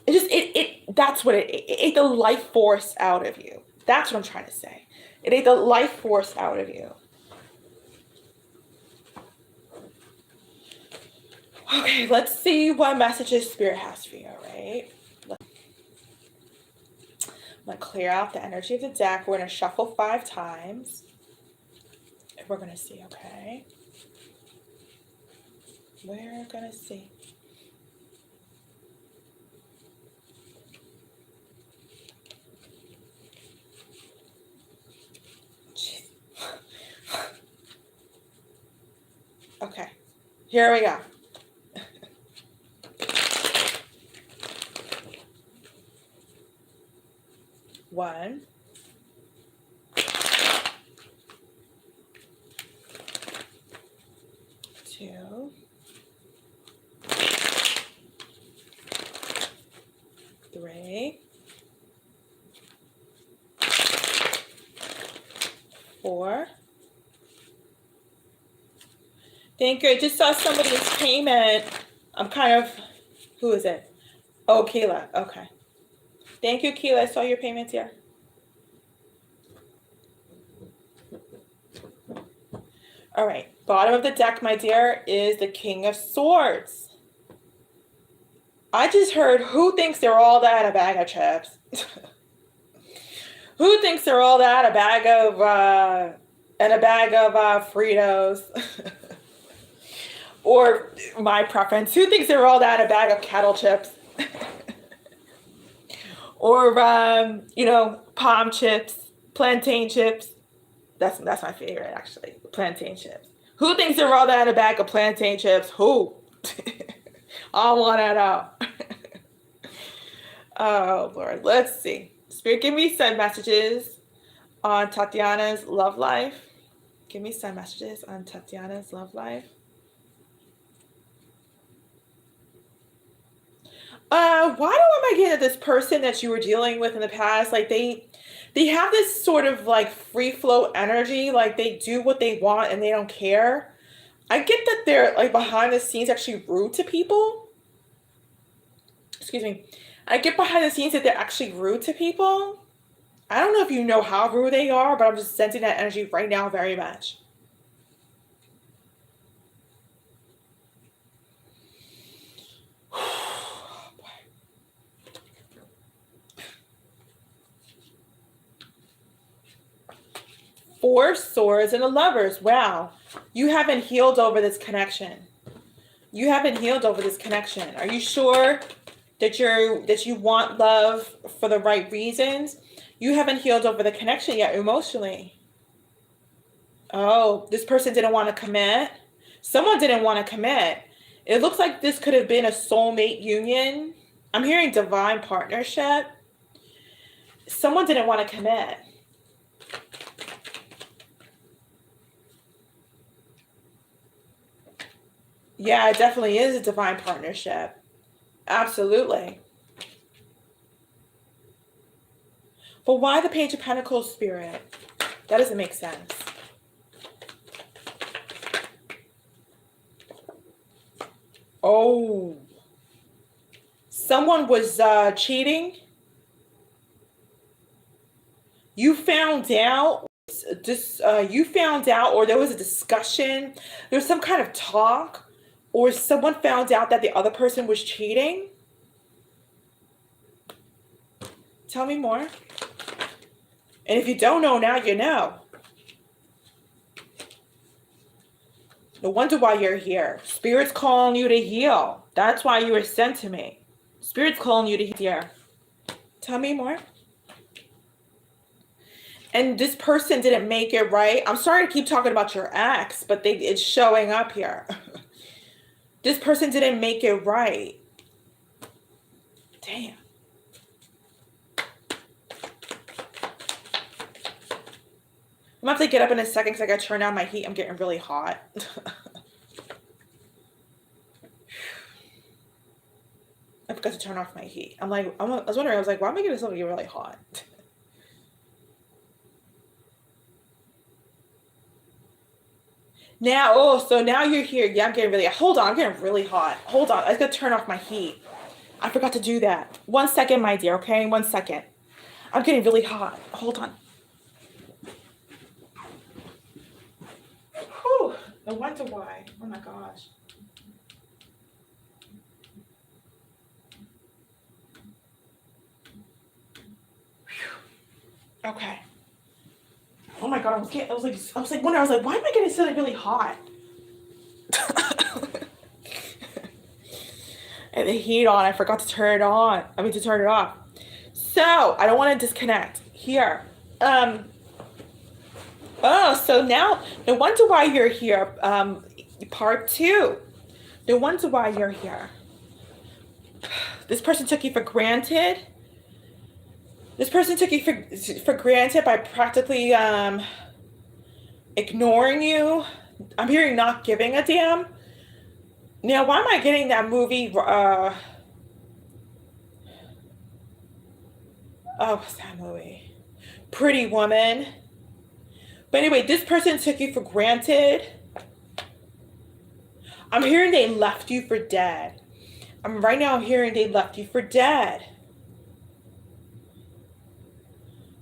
[SPEAKER 1] That's what it ate the life force out of you. That's what I'm trying to say. It ate the life force out of you. Okay, let's see what messages Spirit has for you, right? I'm going to clear out the energy of the deck. We're going to shuffle 5 times. And we're going to see, okay? We're going to see. Okay, here we go. One, two, three, 4. Thank you. I just saw somebody's payment. I'm kind of, who is it? Oh, Keela. Okay. Thank you, Keela. I saw your payments here. All right. Bottom of the deck, my dear, is the King of Swords. I just heard, who thinks they're all that a bag of chips? Who thinks they're all that a bag of Fritos? Or my preference, who thinks they're all that a bag of kettle chips? Or you know, palm chips, plantain chips. That's my favorite, actually, plantain chips. Who thinks they're all that in a bag of plantain chips? Who? I want to know. Oh, Lord. Let's see. Spirit, give me some messages on Tatiana's love life. Give me some messages on Tatiana's love life. Why do I get at this person that you were dealing with in the past? Like they have this sort of like free flow energy, like they do what they want and they don't care. I get that they're like behind the scenes actually rude to people. Excuse me. I get behind the scenes that they're actually rude to people. I don't know if you know how rude they are, but I'm just sensing that energy right now very much. Four swords and a lovers. Wow. You haven't healed over this connection. You haven't healed over this connection. Are you sure that you want love for the right reasons? You haven't healed over the connection yet emotionally. Oh, this person didn't want to commit. Someone didn't want to commit. It looks like this could have been a soulmate union. I'm hearing divine partnership. Someone didn't want to commit. Yeah, it definitely is a divine partnership. Absolutely. But why the Page of Pentacles, Spirit? That doesn't make sense. Oh. Someone was cheating. You found out. You found out, or there was a discussion. There was some kind of talk. Or someone found out that the other person was cheating? Tell me more. And if you don't know now, you know. No wonder why you're here. Spirit's calling you to heal. That's why you were sent to me. Spirit's calling you to heal. Tell me more. And this person didn't make it right. I'm sorry to keep talking about your ex, but it's showing up here. This person didn't make it right. Damn. I'm going to have to get up in a second because I got to turn down my heat. I'm getting really hot. I forgot to turn off my heat. I was wondering, why am I getting something really hot? Now, oh, so now you're here. Yeah, I'm getting really, hold on, I'm getting really hot. Hold on, I gotta turn off my heat. I forgot to do that. 1 second, my dear, okay? 1 second. I'm getting really hot. Hold on. Whew, I wonder why. Oh my gosh. Whew. Okay. Oh my god, I was like, why am I getting suddenly really hot? And the heat on, I forgot to turn it on. I mean to turn it off. So I don't want to disconnect. Here. Oh, so now no wonder why you're here. Part 2. No wonder why you're here. This person took you for granted. This person took you for granted by practically ignoring you. I'm hearing not giving a damn. Now, why am I getting that movie? Oh, what's that movie? Pretty Woman. But anyway, this person took you for granted. I'm hearing they left you for dead. Right now I'm hearing they left you for dead.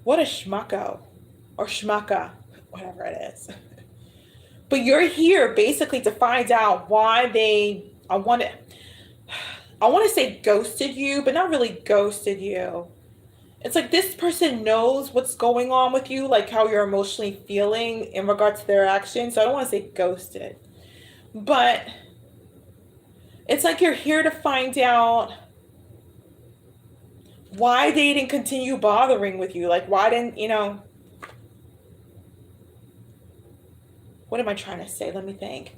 [SPEAKER 1] What a schmucko. Or schmucka. Whatever it is. But you're here basically to find out why they, I want to say ghosted you, but not really ghosted you. It's like this person knows what's going on with you, like how you're emotionally feeling in regards to their actions. So I don't want to say ghosted. But it's like you're here to find out why they didn't continue bothering with you. Like, why didn't, what am I trying to say? Let me think.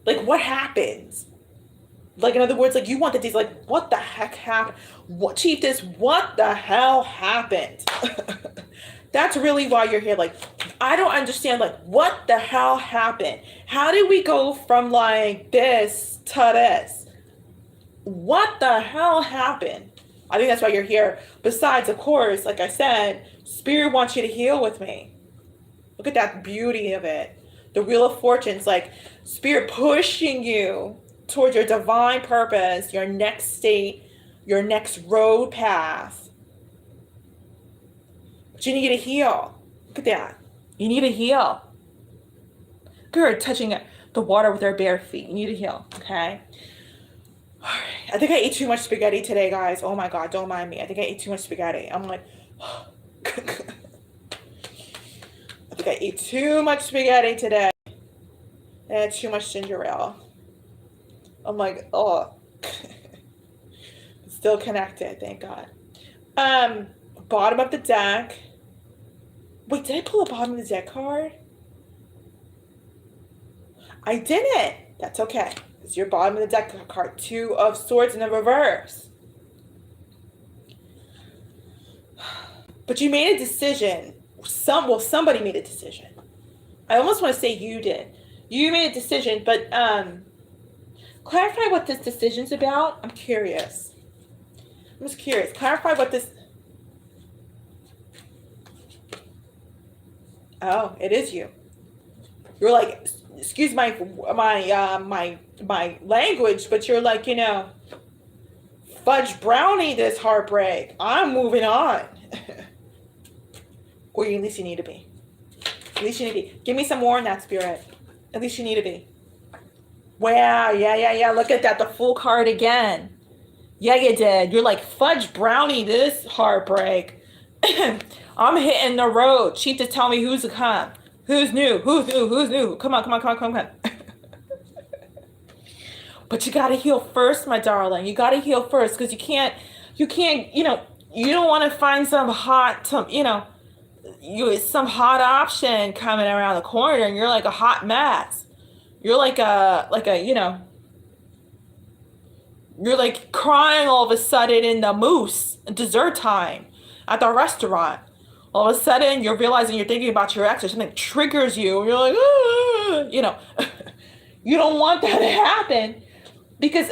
[SPEAKER 1] Like, what happens? Like, in other words, like, you want the days, like, what the heck happened? What, Chieftess, what the hell happened? That's really why you're here. Like, I don't understand, like, what the hell happened? How did we go from, like, this to this? What the hell happened? I think that's why you're here. Besides, of course, like I said, Spirit wants you to heal with me. Look at that beauty of it. The Wheel of Fortune's like Spirit pushing you towards your divine purpose, your next state, your next road path. But you need to heal. Look at that. You need to heal. Good, touching the water with their bare feet. You need to heal, okay? All right. I think I ate too much spaghetti today, guys. Oh my God, don't mind me. I think I ate too much spaghetti. I'm like... I think I ate too much spaghetti today. And too much ginger ale. I'm like, oh. Still connected, thank God. Bottom of the deck. Wait, did I pull a bottom of the deck card? I didn't. That's okay. It's your bottom of the deck card. 2 of Swords in the reverse. But you made a decision. Somebody made a decision. I almost want to say you did. You made a decision, but clarify what this decision's about. I'm curious. I'm just curious. Clarify what this... Oh, it is you. You're like, excuse my language, but you're like, fudge brownie this heartbreak. I'm moving on. Or at least you need to be. At least you need to be. Give me some more in that, Spirit. At least you need to be. Wow, yeah. Look at that. The full card again. Yeah, you did. You're like, fudge brownie this heartbreak. I'm hitting the road. Chieftess, tell me who's to come. Who's new? Who's new? Come on. But you gotta heal first, my darling. You gotta heal first, because you can't, you don't want to find some hot, some hot option coming around the corner, and you're like a hot mess. You're like you're like crying all of a sudden in the mousse dessert time at the restaurant. All of a sudden, you're realizing you're thinking about your ex, or something triggers you. And you're like, you don't want that to happen, because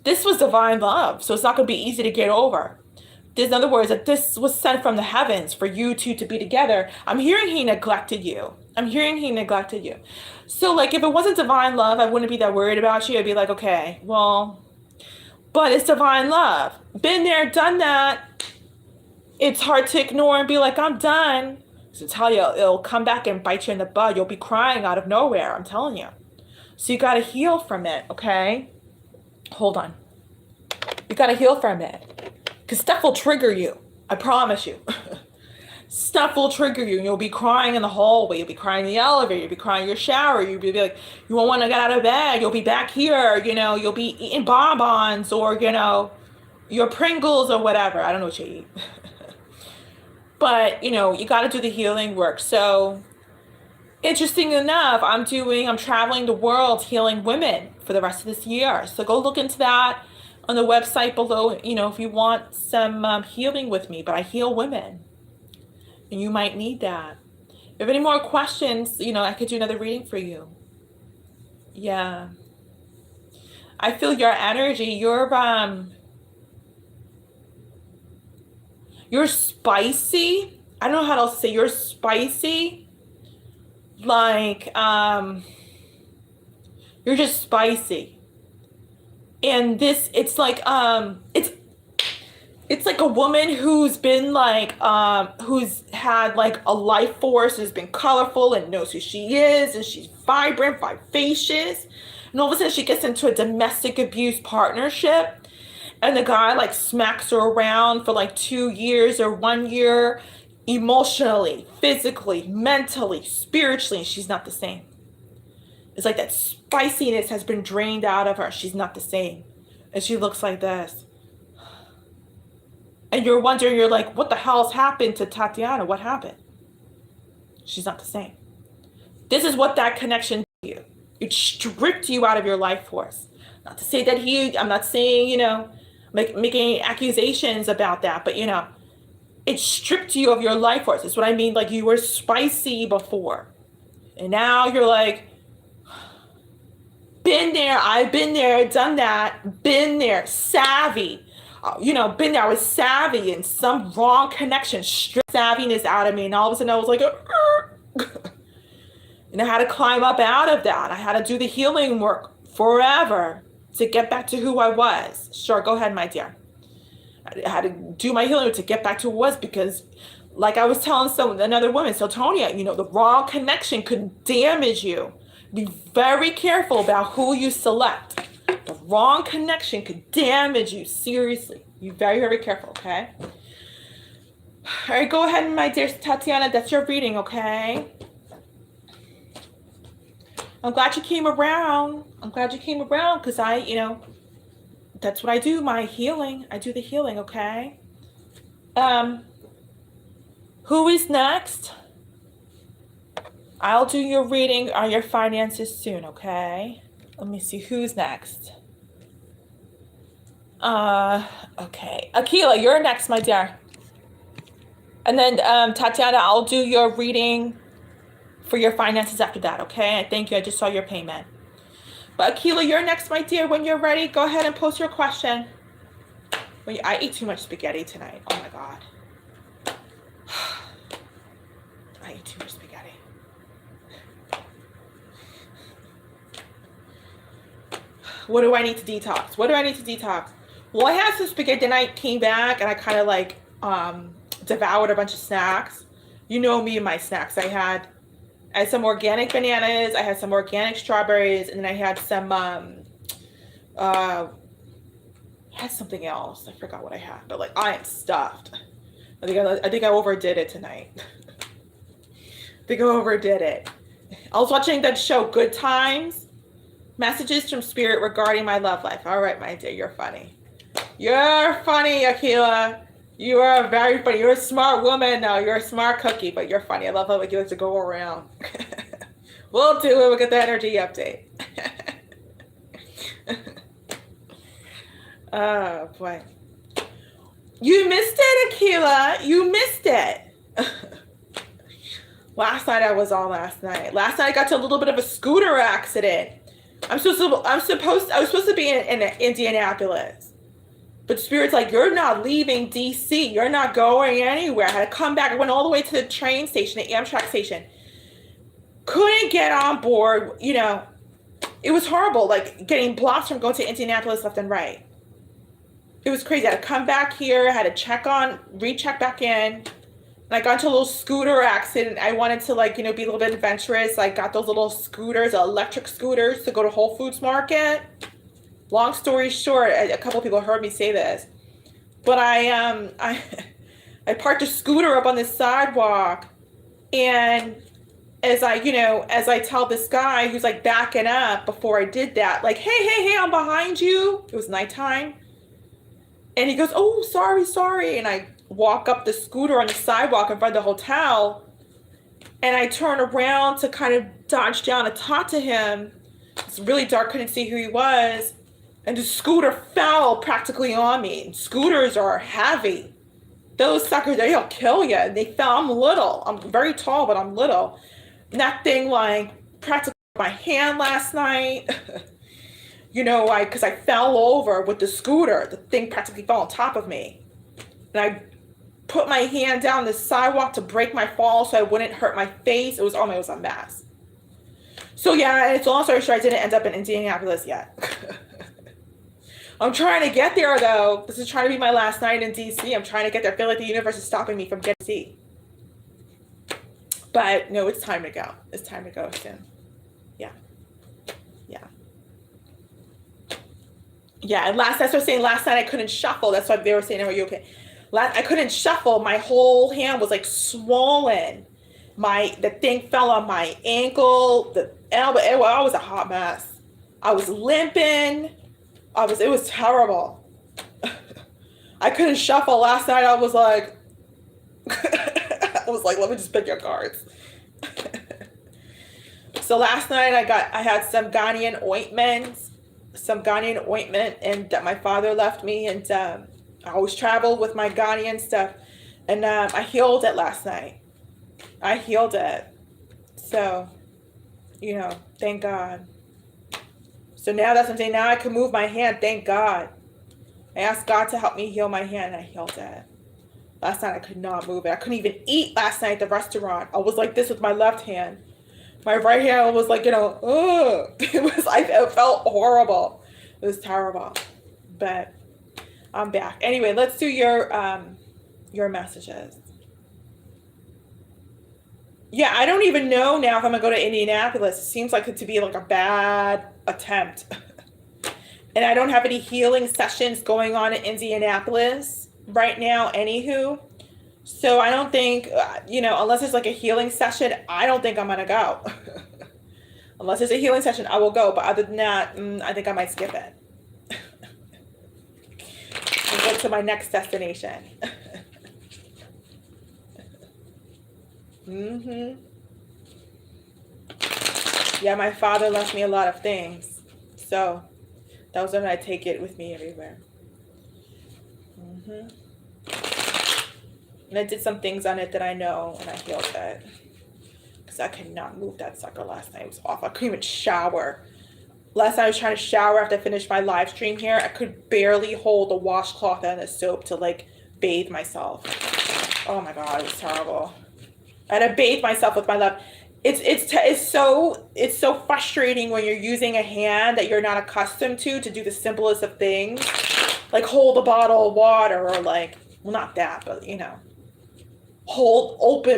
[SPEAKER 1] this was divine love, so it's not going to be easy to get over. There's in other words that this was sent from the heavens for you two to be together. I'm hearing he neglected you. I'm hearing he neglected you. So like if it wasn't divine love, I wouldn't be that worried about you. I'd be like, okay, well, but it's divine love. Been there, done that. It's hard to ignore and be like, I'm done. So tell you, it'll come back and bite you in the butt. You'll be crying out of nowhere, I'm telling you. So you got to heal from it, okay? Hold on. You got to heal from it. Because stuff will trigger you. I promise you. Stuff will trigger you. You'll be crying in the hallway. You'll be crying in the elevator. You'll be crying in your shower. You'll be like, you won't want to get out of bed. You'll be back here. You know, you'll be eating bonbons or, you know, your Pringles or whatever. I don't know what you eat. But, you know, you got to do the healing work. So, interesting enough, I'm traveling the world healing women for the rest of this year. So go look into that on the website below, you know, if you want some healing with me. But I heal women. And you might need that. If you have any more questions, you know, I could do another reading for you. Yeah. I feel your energy. You're spicy. I don't know how to say you're spicy. Like, you're just spicy. And this, it's like, it's like a woman who's been like, who's had like a life force, has been colorful and knows who she is, and she's vibrant, vivacious. And all of a sudden she gets into a domestic abuse partnership, and the guy like smacks her around for like 2 years or 1 year, emotionally, physically, mentally, spiritually, and she's not the same. It's like that spiciness has been drained out of her. She's not the same. And she looks like this. And you're wondering, you're like, what the hell's happened to Tatiana? What happened? She's not the same. This is what that connection did to you. It stripped you out of your life force. Not to say that I'm not saying, you know, making accusations about that, but, you know, it stripped you of your life force. That's what I mean. Like, you were spicy before. And now you're like, been there, I've been there, done that, been there, savvy. You know, been there, I was savvy, and some wrong connection stripped savviness out of me. And all of a sudden I was like, and I had to climb up out of that. I had to do the healing work forever to get back to who I was. Sure, go ahead, my dear. I had to do my healing to get back to who I was, because like I was telling another woman, so Tonya, you know, the wrong connection could damage you. Be very careful about who you select. The wrong connection could damage you, seriously. Be very, very careful, okay? All right, go ahead, my dear Tatiana. That's your reading, okay? I'm glad you came around. I'm glad you came around, because you know, that's what I do, my healing. I do the healing, okay? Who is next? I'll do your reading on your finances soon, okay? Let me see who's next. Okay. Akila, you're next, my dear. And then Tatiana, I'll do your reading for your finances after that, okay? Thank you. I just saw your payment. But Akila, you're next, my dear. When you're ready, go ahead and post your question. I ate too much spaghetti tonight. Oh my God. I ate too much spaghetti. What do I need to detox? What do I need to detox? Well, I had some spaghetti, then I came back and I kind of like devoured a bunch of snacks. You know me and my snacks. I had some organic bananas, I had some organic strawberries, and then I had some had something else. I forgot what I had, but like I am stuffed. I think I overdid it tonight. I think I overdid it. I was watching that show, Good Times. Messages from Spirit regarding my love life. All right, my dear, you're funny. You're funny, Akila. You are very funny. You're a smart woman now. You're a smart cookie, but you're funny. I love how you like to go around. We'll do it. We'll get the energy update. Oh, boy. You missed it, Akila. You missed it. Last night I was Last night I got to a little bit of a scooter accident. I was supposed to be in Indianapolis. But Spirit's like, you're not leaving DC. You're not going anywhere. I had to come back. I went all the way to the train station, the Amtrak station. Couldn't get on board. You know, it was horrible, like getting blocks from going to Indianapolis left and right. It was crazy. I had to come back here. I had to recheck back in. And I got into a little scooter accident. I wanted to, like, you know, be a little bit adventurous. I got those little scooters, electric scooters, to go to Whole Foods Market. Long story short, a couple of people heard me say this, but I parked a scooter up on the sidewalk, and as I tell this guy who's like backing up before I did that, like, hey, I'm behind you. It was nighttime. And he goes, oh, sorry. And I walk up the scooter on the sidewalk in front of the hotel, and I turn around to kind of dodge down and talk to him. It's really dark, couldn't see who he was. And the scooter fell practically on me. Scooters are heavy. Those suckers, they'll kill you. And they fell. I'm little. I'm very tall, but I'm little. And that thing, like, practically my hand last night. You know, because I fell over with the scooter. The thing practically fell on top of me. And I put my hand down the sidewalk to break my fall so I wouldn't hurt my face. It was a mess. So yeah, it's long story short, I didn't end up in Indianapolis yet. I'm trying to get there, though. This is trying to be my last night in DC. I'm trying to get there. I feel like the universe is stopping me from getting to DC. But no, it's time to go. It's time to go soon. Yeah. And that's what I was saying. Last night I couldn't shuffle. That's why they were saying, are you okay? I couldn't shuffle. My whole hand was like swollen. The thing fell on my ankle, the elbow. I was a hot mess. I was limping. It was terrible. I couldn't shuffle. Last night I was like, let me just pick your cards. So last night I had some Ghanaian ointment, and that my father left me, and I always traveled with my Ghanaian stuff, and I healed it last night. I healed it. So, you know, thank God. So now that's what I'm saying. Now I can move my hand. Thank God. I asked God to help me heal my hand, and I healed it. Last night I could not move it. I couldn't even eat last night at the restaurant. I was like this with my left hand. My right hand was like, you know, ugh. It felt horrible. It was terrible. But I'm back. Anyway, let's do your messages. Yeah, I don't even know now if I'm gonna go to Indianapolis. It seems like it to be like a bad attempt. And I don't have any healing sessions going on in Indianapolis right now, anywho. So I don't think, unless it's like a healing session, I don't think I'm gonna go. Unless it's a healing session, I will go. But other than that, I think I might skip it. I'll go to my next destination. Yeah, my father left me a lot of things. So that was when I take it with me everywhere. And I did some things on it that I know, and I healed it. Because I could not move that sucker last night. It was awful. I couldn't even shower. Last night I was trying to shower after I finished my live stream here. I could barely hold the washcloth and the soap to like bathe myself. Oh my God, it was terrible. I had to bathe myself with my left. It's so frustrating when you're using a hand that you're not accustomed to do the simplest of things. Like hold a bottle of water, or like, well, not that, but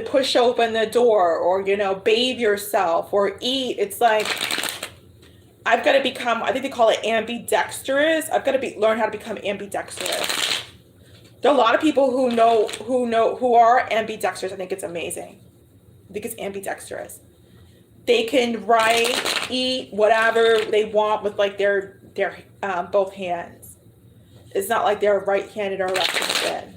[SPEAKER 1] push open the door, or, bathe yourself or eat. It's like, I've got to become, I think they call it ambidextrous. I've got to learn how to become ambidextrous. There are a lot of people who are ambidextrous. I think it's amazing. I think it's ambidextrous. They can write, eat, whatever they want with like their both hands. It's not like they're right-handed or left-handed.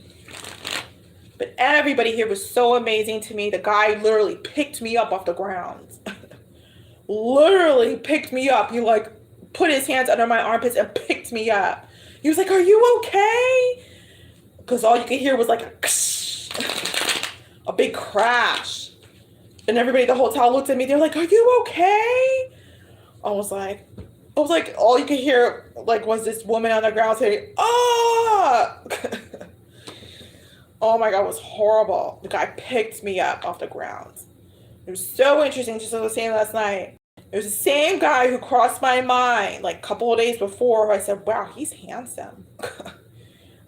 [SPEAKER 1] But everybody here was so amazing to me. The guy literally picked me up off the ground. Literally picked me up. He like put his hands under my armpits and picked me up. He was like, "Are you okay?" Because all you could hear was like a big crash. And everybody at the hotel looked at me. They're like, "Are you okay?" I was like, all you could hear like was this woman on the ground saying, "Oh!" up. Oh my God, it was horrible. The guy picked me up off the ground. It was so interesting, just as I was saying last night. It was the same guy who crossed my mind like a couple of days before. I said, wow, he's handsome.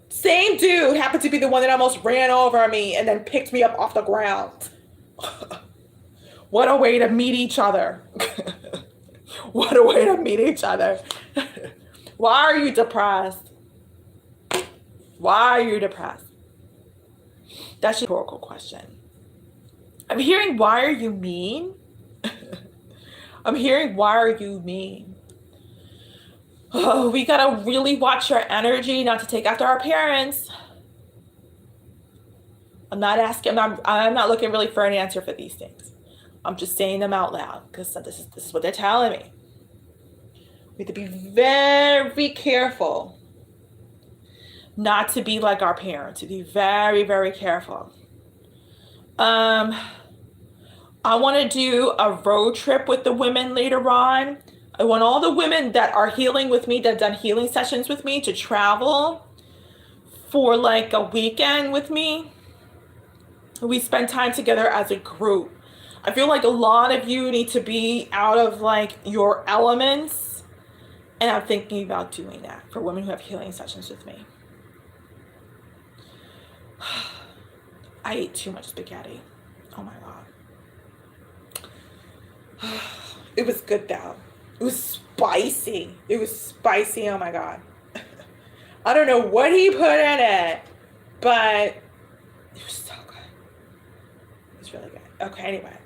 [SPEAKER 1] Same dude happened to be the one that almost ran over me and then picked me up off the ground. What a way to meet each other. What a way to meet each other. Why are you depressed? Why are you depressed? That's a rhetorical question. I'm hearing, why are you mean? I'm hearing, why are you mean? Oh, we gotta really watch our energy not to take after our parents. I'm not asking, I'm not looking really for an answer for these things. I'm just saying them out loud because this is what they're telling me. We have to be very careful not to be like our parents, to be very, very careful. I want to do a road trip with the women later on. I want all the women that are healing with me, that have done healing sessions with me, to travel for like a weekend with me. We spend time together as a group. I feel like a lot of you need to be out of like your elements. And I'm thinking about doing that for women who have healing sessions with me. I ate too much spaghetti. Oh my God. It was good though. It was spicy. It was spicy. Oh my God. I don't know what he put in it, but it was so good. It was really good. Okay, anyway.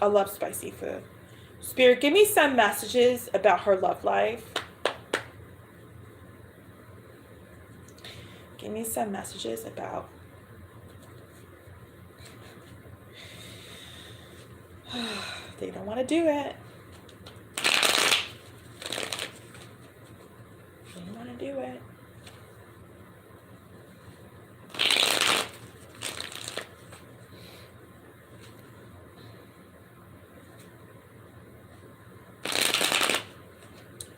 [SPEAKER 1] I love spicy food. Spirit, give me some messages about her love life. Give me some messages about they don't want to do it. They don't want to do it.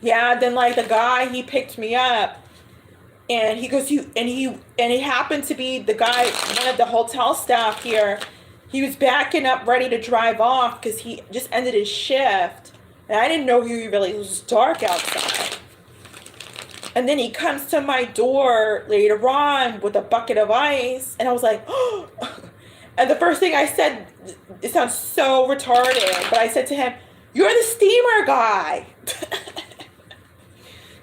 [SPEAKER 1] Yeah, then like the guy, he picked me up and he goes, he happened to be the guy, one of the hotel staff here. He was backing up ready to drive off because he just ended his shift. And I didn't know it was dark outside. And then he comes to my door later on with a bucket of ice. And I was like, oh. And the first thing I said, it sounds so retarded, but I said to him, you're the steamer guy.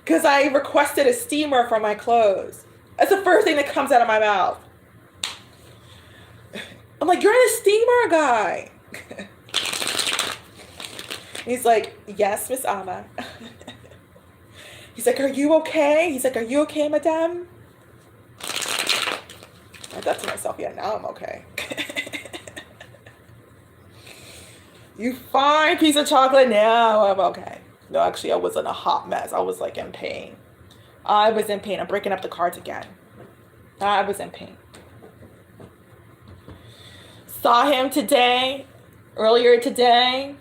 [SPEAKER 1] Because I requested a steamer for my clothes. That's the first thing that comes out of my mouth. I'm like, you're the steamer guy. He's like, yes, Miss Amma. He's like, are you okay? He's like, are you okay, madame? I thought to myself, yeah, now I'm okay. You fine piece of chocolate, now I'm okay. No, actually, I was in a hot mess. I was like in pain. I was in pain. I'm breaking up the cards again. I was in pain. Saw him today, earlier today,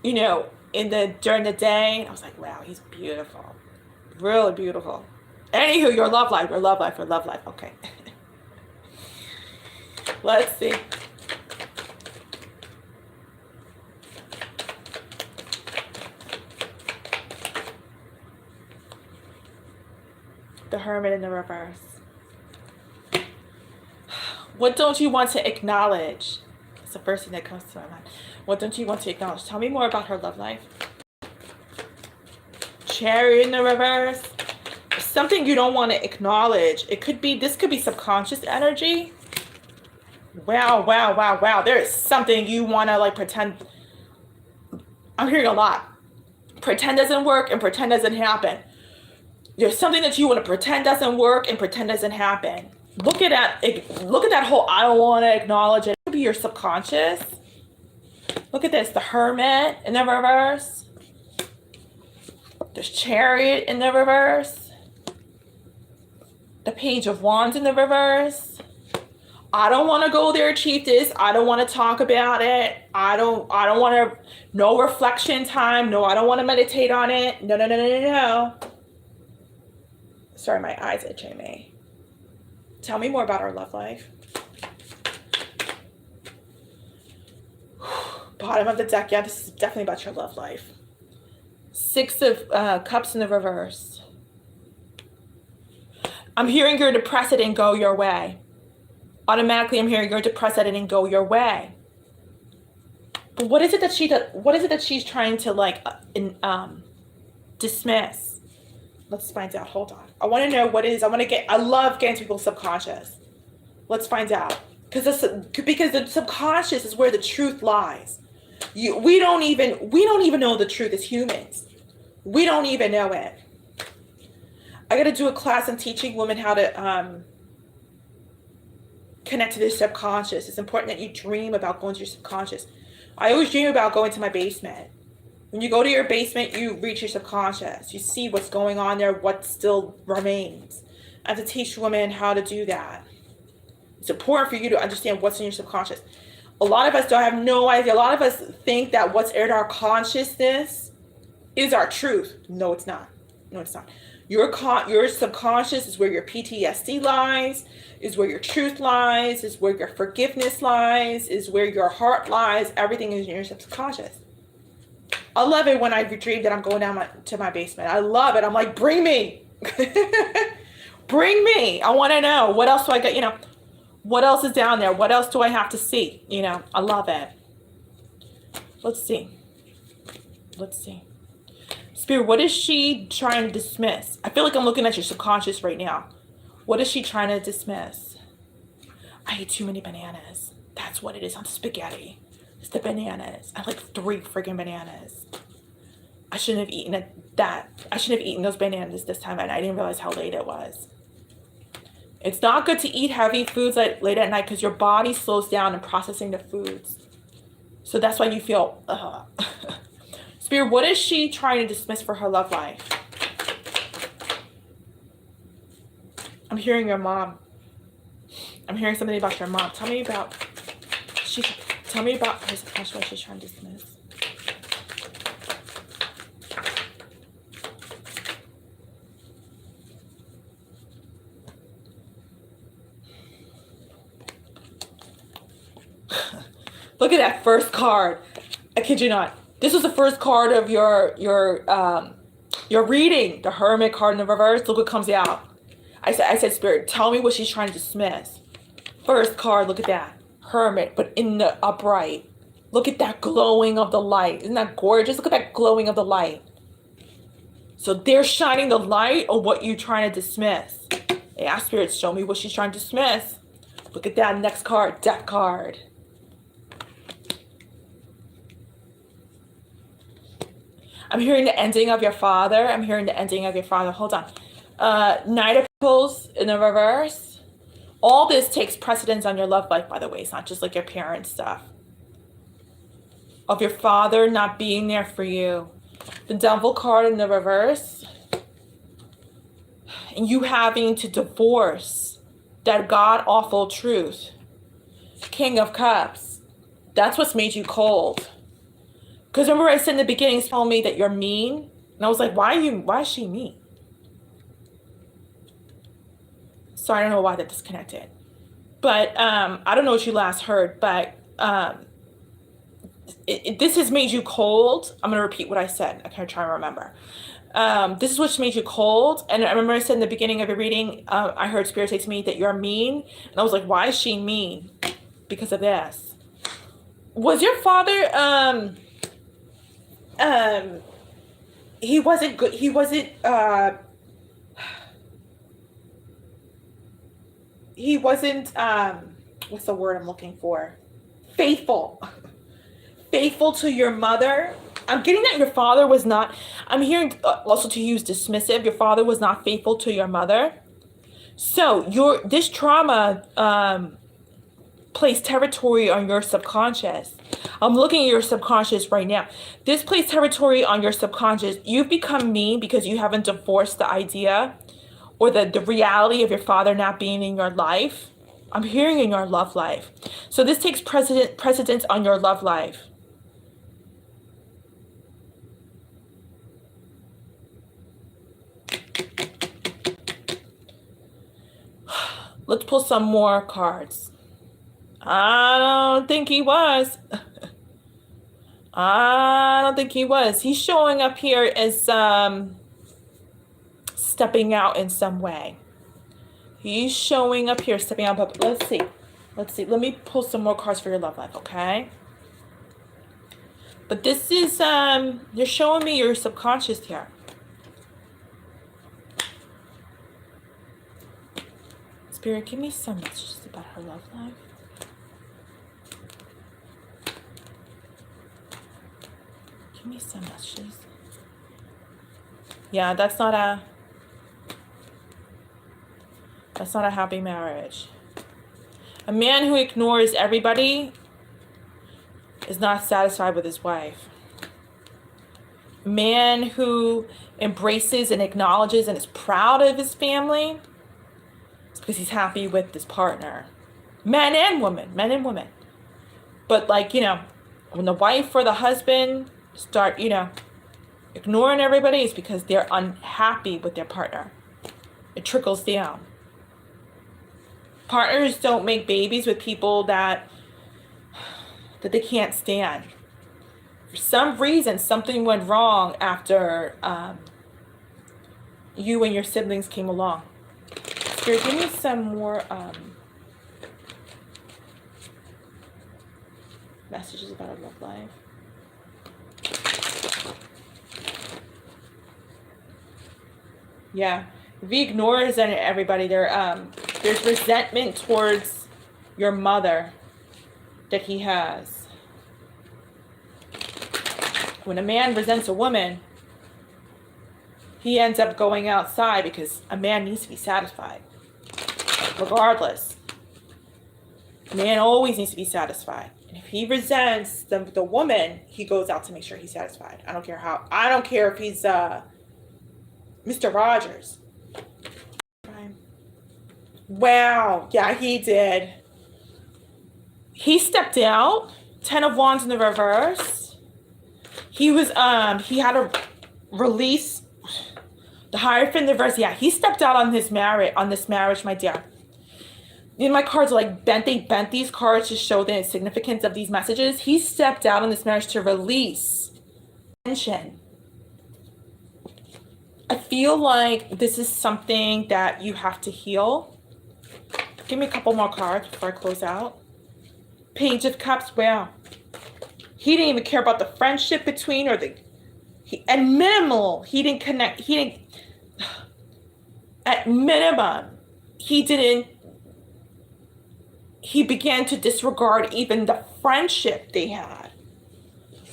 [SPEAKER 1] during the day. I was like, wow, he's beautiful. Really beautiful. Anywho, your love life. Okay. Let's see. The Hermit in the reverse. What don't you want to acknowledge? It's the first thing that comes to my mind. What don't you want to acknowledge? Tell me more about her love life. Chariot in the reverse. Something you don't want to acknowledge. This could be subconscious energy. Wow. There is something you want to like pretend. I'm hearing a lot. Pretend doesn't work and pretend doesn't happen. There's something that you want to pretend doesn't work and pretend doesn't happen. Look at that whole I don't want to acknowledge it. It could be your subconscious. Look at this. The Hermit in the reverse. There's Chariot in the reverse. The Page of Wands in the reverse. I don't want to go there, Chieftess. I don't want to talk about it. I don't want to, no reflection time. No, I don't want to meditate on it. No, no, no, no, no, no. Sorry, my eyes itching me. Tell me more about our love life. Bottom of the deck. Yeah, this is definitely about your love life. Six of Cups in the reverse. I'm hearing you're depressed it didn't go your way. Automatically, I'm hearing you're depressed that it didn't go your way. But what is it that she does? What is it that she's trying to like dismiss? Let's find out. Hold on. I want to know what it is. I love getting to people's subconscious. Let's find out. Because the subconscious is where the truth lies. We don't even know the truth as humans. We don't even know it. I got to do a class on teaching women how to connect to their subconscious. It's important that you dream about going to your subconscious. I always dream about going to my basement. When you go to your basement, you reach your subconscious. You see what's going on there, what still remains. I have to teach women how to do that. It's important for you to understand what's in your subconscious. A lot of us don't have no idea. A lot of us think that what's in our consciousness is our truth. No, it's not. No, it's not. Your subconscious is where your PTSD lies, is where your truth lies, is where your forgiveness lies, is where your heart lies. Everything is in your subconscious. I love it when I dream that I'm going down to my basement. I love it. I'm like, bring me. Bring me. I want to know. What else do I get? What else is down there? What else do I have to see? I love it. Let's see. Spirit, what is she trying to dismiss? I feel like I'm looking at your subconscious right now. What is she trying to dismiss? I ate too many bananas. That's what it is. I'm spaghetti. It's the bananas. I like 3 freaking bananas. I shouldn't have eaten that. I shouldn't have eaten those bananas this time, and I didn't realize how late it was. It's not good to eat heavy foods late at night because your body slows down in processing the foods. So that's why you feel, Spirit, what is she trying to dismiss for her love life? I'm hearing your mom. I'm hearing something about your mom. Tell me about her subconscious, what she's trying to dismiss. Look at that first card. I kid you not. This was the first card of your reading, the Hermit card in the reverse. Look what comes out. I said, Spirit, tell me what she's trying to dismiss. First card, look at that. Hermit, but in the upright. Look at that glowing of the light. Isn't that gorgeous? Look at that glowing of the light. So they're shining the light on what you're trying to dismiss. Yeah, Spirit, show me what she's trying to dismiss. Look at that next card, Death card. I'm hearing the ending of your father. Hold on. Knight of Pentacles in the reverse. All this takes precedence on your love life, by the way. It's not just like your parents' stuff. Of your father not being there for you. The Devil card in the reverse. And you having to divorce that god-awful truth. King of Cups. That's what's made you cold. Because remember I said in the beginning, told me that you're mean. And I was like, why is she mean? So I don't know why that disconnected. But I don't know what you last heard, but this has made you cold. I'm going to repeat what I said. I can't try to remember. This is what's made you cold. And I remember I said in the beginning of your reading, I heard Spirit say to me that you're mean. And I was like, why is she mean? Because of this. Was your father... he wasn't good. He wasn't what's the word I'm looking for? Faithful to your mother. I'm getting that your father was not, I'm hearing also to use dismissive. Your father was not faithful to your mother. So this trauma placed territory on your subconscious. I'm looking at your subconscious right now. This placed territory on your subconscious. You've become mean because you haven't divorced the idea or the reality of your father not being in your life. I'm hearing in your love life. So this takes precedence on your love life. Let's pull some more cards. I don't think he was. I don't think he was. He's showing up here as stepping out in some way. He's showing up here stepping out. But let's see. Let's see. Let me pull some more cards for your love life, okay? But this is, you're showing me your subconscious here. Spirit, give me some messages about her love life. Give me some messages. Yeah, that's not a happy marriage. A man who ignores everybody is not satisfied with his wife. A man who embraces and acknowledges and is proud of his family, it's because he's happy with his partner. Men and women. But like, you know, when the wife or the husband start, you know, ignoring everybody, it's because they're unhappy with their partner. It trickles down. Partners don't make babies with people that they can't stand. For some reason, something went wrong after you and your siblings came along. Spirit, give me some more messages about our love life. Yeah, if he ignores everybody, there's resentment towards your mother that he has. When a man resents a woman, he ends up going outside because a man needs to be satisfied. Regardless. A man always needs to be satisfied. And if he resents the woman, he goes out to make sure he's satisfied. I don't care how. I don't care if he's Mr. Rogers. Wow. Yeah, he did. He stepped out. 10 of Wands in the reverse. He was, he had to release the Hierophant in the reverse. Yeah, he stepped out on this marriage, my dear. You know, my cards are like bent. They bent these cards to show the significance of these messages. He stepped out on this marriage to release tension. I feel like this is something that you have to heal. Give me a couple more cards before I close out. Page of Cups. Wow. He didn't even care about the friendship between at minimal, he didn't connect. At minimum, he began to disregard even the friendship they had.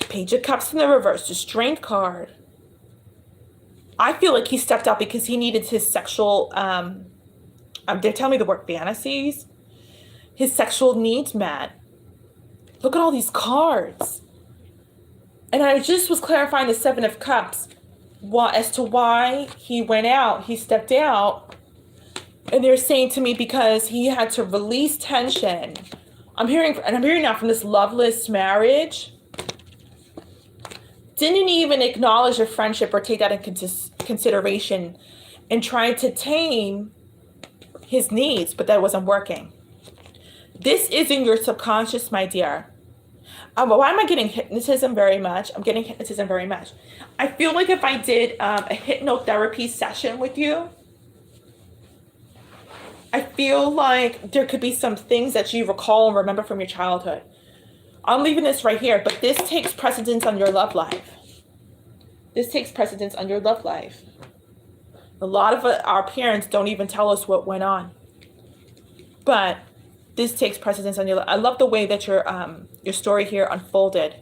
[SPEAKER 1] Page of Cups in the reverse, the Strength card. I feel like he stepped out because he needed his sexual, they're telling me the word fantasies, his sexual needs met. Look at all these cards. And I just was clarifying the Seven of Cups as to why he went out. He stepped out. And they're saying to me because he had to release tension. I'm hearing now from this loveless marriage. Didn't even acknowledge a friendship or take that into consideration and tried to tame his needs, but that wasn't working. This is in your subconscious, my dear. Why am I getting hypnotism very much? I'm getting hypnotism very much. I feel like if I did a hypnotherapy session with you, I feel like there could be some things that you recall and remember from your childhood. I'm leaving this right here, but this takes precedence on your love life. This takes precedence on your love life. A lot of our parents don't even tell us what went on. But this takes precedence on your life. I love the way that your story here unfolded.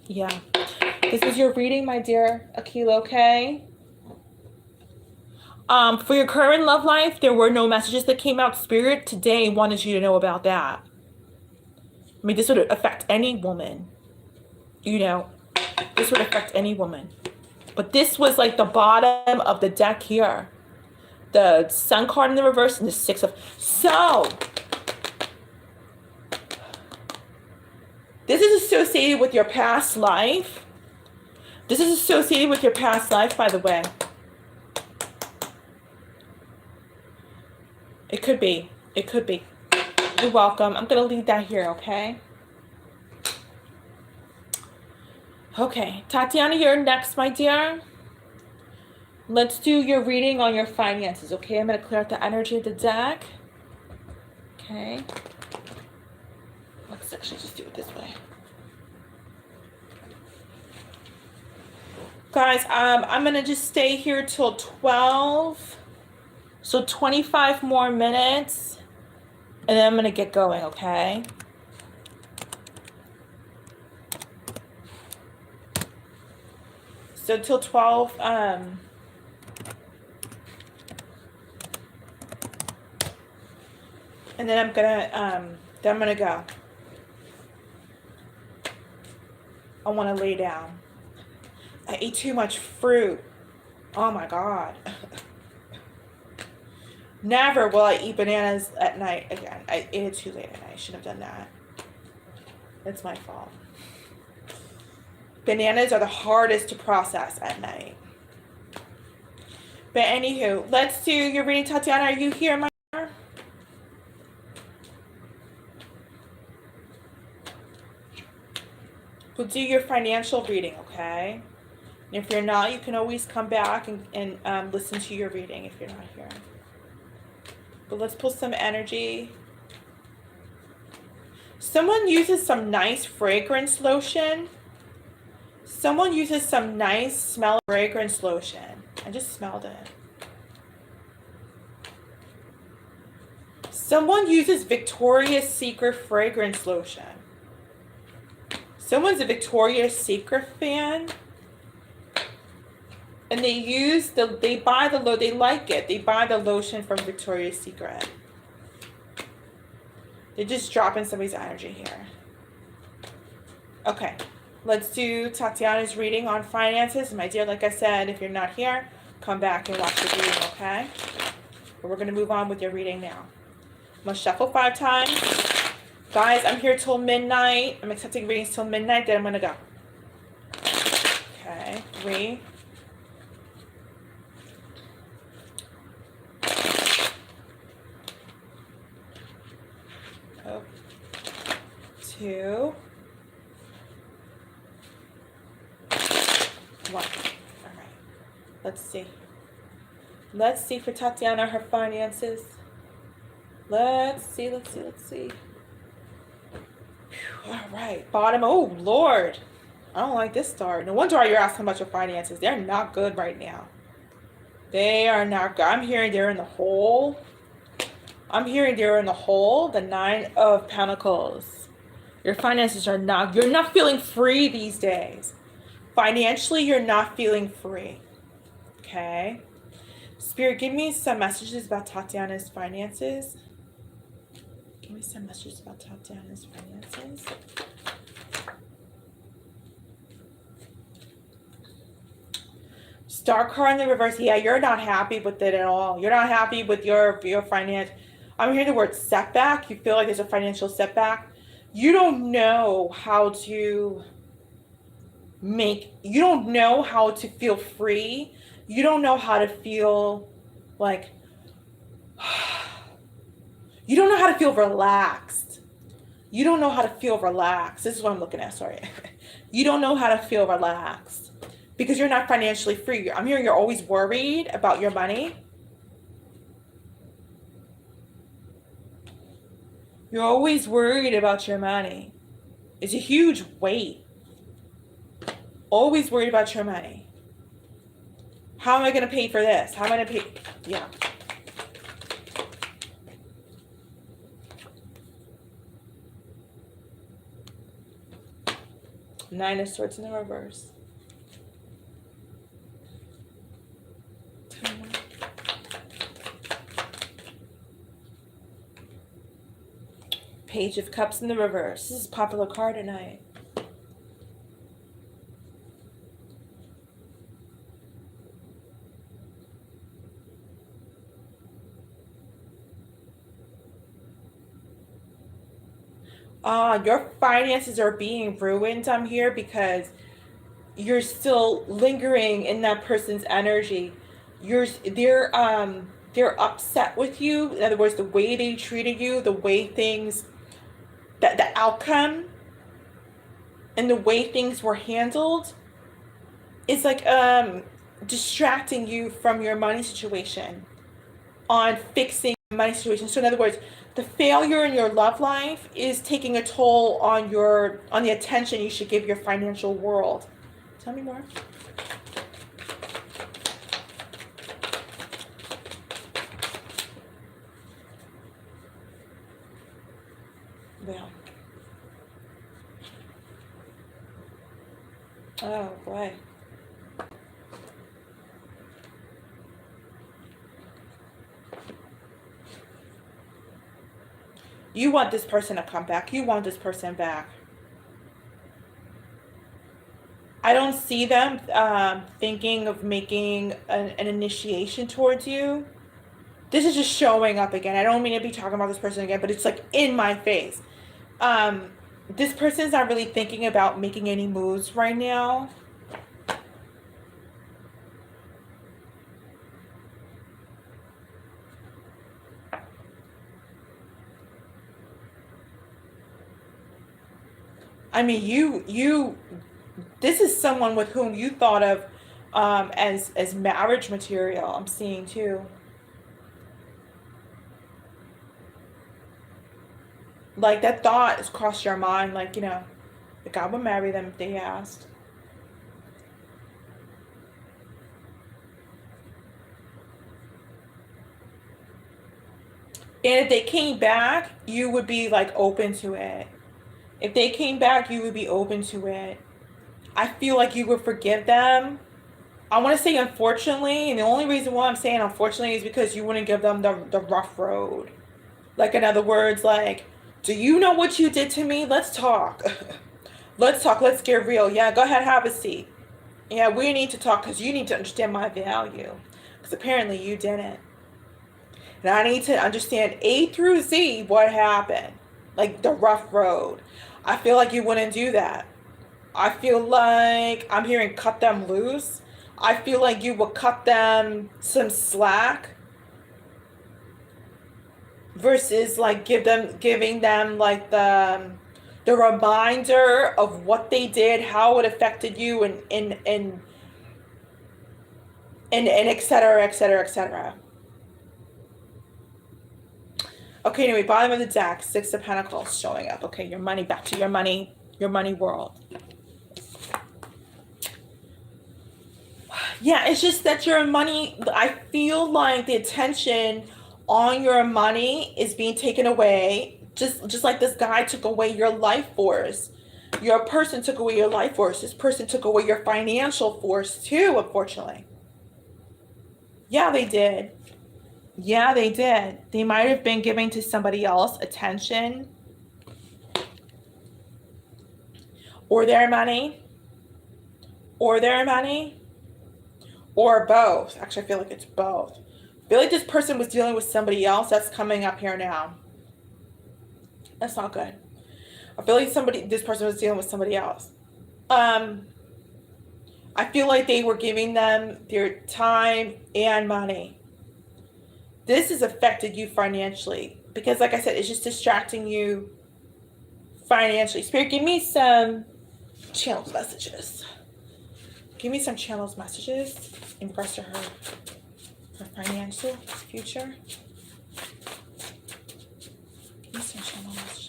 [SPEAKER 1] Yeah. This is your reading, my dear Akila, okay? For your current love life, there were no messages that came out. Spirit today wanted you to know about that. I mean, this would affect any woman. You know, this would affect any woman. But this was like the bottom of the deck here. the Sun card in the reverse, and the Six of... So, this is associated with your past life. This is associated with your past life, by the way. It could be. It could be. You're welcome. I'm going to leave that here, okay? Okay. Tatiana, you're next, my dear. Let's do your reading on your finances, okay? I'm going to clear out the energy of the deck. Okay. Let's actually just do it this way. Guys, I'm going to just stay here till 12. So 25 more minutes. And then I'm going to get going, okay? So till 12, and then I'm gonna go. I want to lay down. I ate too much fruit. Oh my God. Never will I eat bananas at night again. I ate it too late at night. I shouldn't have done that. It's my fault. Bananas are the hardest to process at night. But anywho, let's do your reading. Tatiana, are you here, my dear? We'll do your financial reading, okay? And if you're not, you can always come back and listen to your reading if you're not here. But let's pull some energy. Someone uses some nice fragrance lotion. Someone uses some nice smell fragrance lotion. I just smelled it. Someone uses Victoria's Secret fragrance lotion. Someone's a Victoria's Secret fan. And they buy they like it. They buy the lotion from Victoria's Secret. They're just dropping somebody's energy here. Okay. Let's do Tatiana's reading on finances. My dear, like I said, if you're not here, come back and watch the reading, okay? But we're going to move on with your reading now. I'm going to shuffle 5 times. Guys, I'm here till midnight. I'm accepting readings till midnight, then I'm going to go. Okay, 3. Oh. 2. 1. All right. Let's see. Let's see for Tatiana, her finances. Let's see. Whew. All right. Bottom. Oh, Lord. I don't like this start. No wonder why you're asking about your finances. They're not good right now. They are not good. I'm hearing they're in the hole. The 9 of Pentacles. Your finances are not, you're not feeling free these days. Financially, you're not feeling free. Okay? Spirit, give me some messages about Tatiana's finances. Give me some messages about Tatiana's finances. Star card in the reverse. Yeah, you're not happy with it at all. You're not happy with your finance. I'm hearing the word setback. You feel like there's a financial setback. You don't know how to you don't know how to feel free. You don't know how to feel like, you don't know how to feel relaxed. You don't know how to feel relaxed. This is what I'm looking at, sorry. You don't know how to feel relaxed because you're not financially free. I'm hearing you're always worried about your money. You're always worried about your money. It's a huge weight. Always worried about your money. How am I going to pay for this? How am I going to pay? Yeah. Nine of Swords in the reverse. Page of Cups in the reverse. This is a popular card tonight. Your finances are being ruined, I'm here, because you're still lingering in that person's energy. They're upset with you. In other words, the way they treated you, the way things, that the outcome and the way things were handled is like distracting you from your money situation, on fixing money situation. So in other words, the failure in your love life is taking a toll on the attention you should give your financial world. Tell me more. Yeah. Oh boy. You want this person to come back. You want this person back. I don't see them thinking of making an initiation towards you. This is just showing up again. I don't mean to be talking about this person again, but it's like in my face. Um, this person's not really thinking about making any moves right now. I mean, this is someone with whom you thought of as marriage material. I'm seeing too. Like that thought has crossed your mind, like, the God would marry them if they asked. And if they came back, you would be like open to it. If they came back, you would be open to it. I feel like you would forgive them. I want to say unfortunately, and the only reason why I'm saying unfortunately is because you wouldn't give them the rough road. Like, in other words, like, do you know what you did to me? Let's talk. Let's talk. Let's get real. Yeah, go ahead, have a seat. Yeah, we need to talk because you need to understand my value. Because apparently you didn't. And I need to understand A through Z what happened. Like the rough road. I feel like you wouldn't do that. I feel like I'm hearing cut them loose. I feel like you would cut them some slack versus like giving them like the reminder of what they did, how it affected you, and et cetera, et cetera, et cetera. Okay, anyway, bottom of the deck, Six of Pentacles showing up. Okay, your money, back to your money world. Yeah, it's just that your money, I feel like the attention on your money is being taken away. Just like this guy took away your life force. Your person took away your life force. This person took away your financial force too, unfortunately. Yeah, they did. Yeah, they did. They might have been giving to somebody else attention or their money or their money or both. Actually, I feel like it's both. I feel like this person was dealing with somebody else. That's coming up here now. That's not good. I feel like this person was dealing with somebody else. I feel like they were giving them their time and money. This has affected you financially because, like I said, it's just distracting you financially. Spirit, give me some channels messages. Give me some channels messages in regards to her financial future. Give me some channel messages.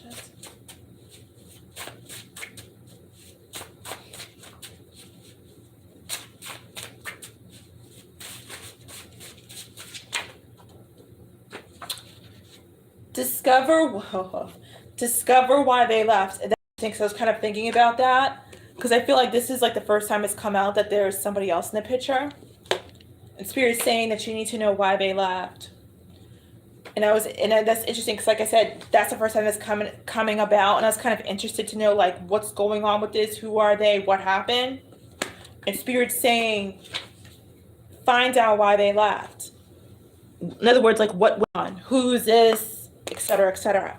[SPEAKER 1] Discover why they left. And so I was kind of thinking about that because I feel like this is like the first time it's come out that there's somebody else in the picture. And Spirit's saying that you need to know why they left. And that's interesting because, like I said, that's the first time that's coming about, and I was kind of interested to know like what's going on with this. Who are they? What happened? And Spirit's saying, find out why they left. In other words, like what went on? Who's this? Etc. Etc.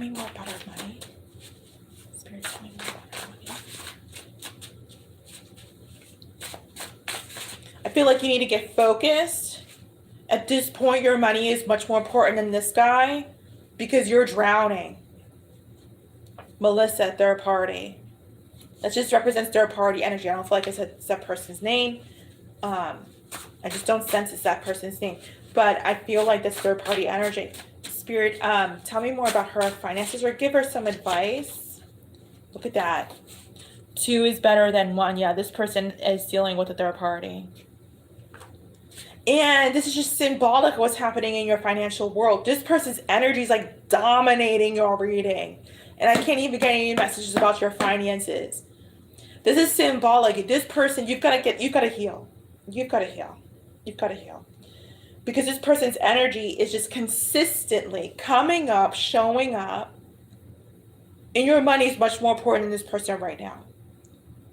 [SPEAKER 1] me more about our money. Spirit, tell me more about our money. I feel like you need to get focused. At this point, your money is much more important than this guy because you're drowning. Melissa, third party. That just represents third party energy. I don't feel like it's that person's name. I just don't sense it's that person's name. But I feel like that's third party energy. Spirit, tell me more about her finances or give her some advice. Look at that. 2 is better than 1. Yeah, this person is dealing with a third party. And this is just symbolic of what's happening in your financial world. This person's energy is like dominating your reading. And I can't even get any messages about your finances. This is symbolic. This person, you've got to heal. You've got to heal. You've got to heal. Because this person's energy is just consistently coming up, showing up. And your money is much more important than this person right now.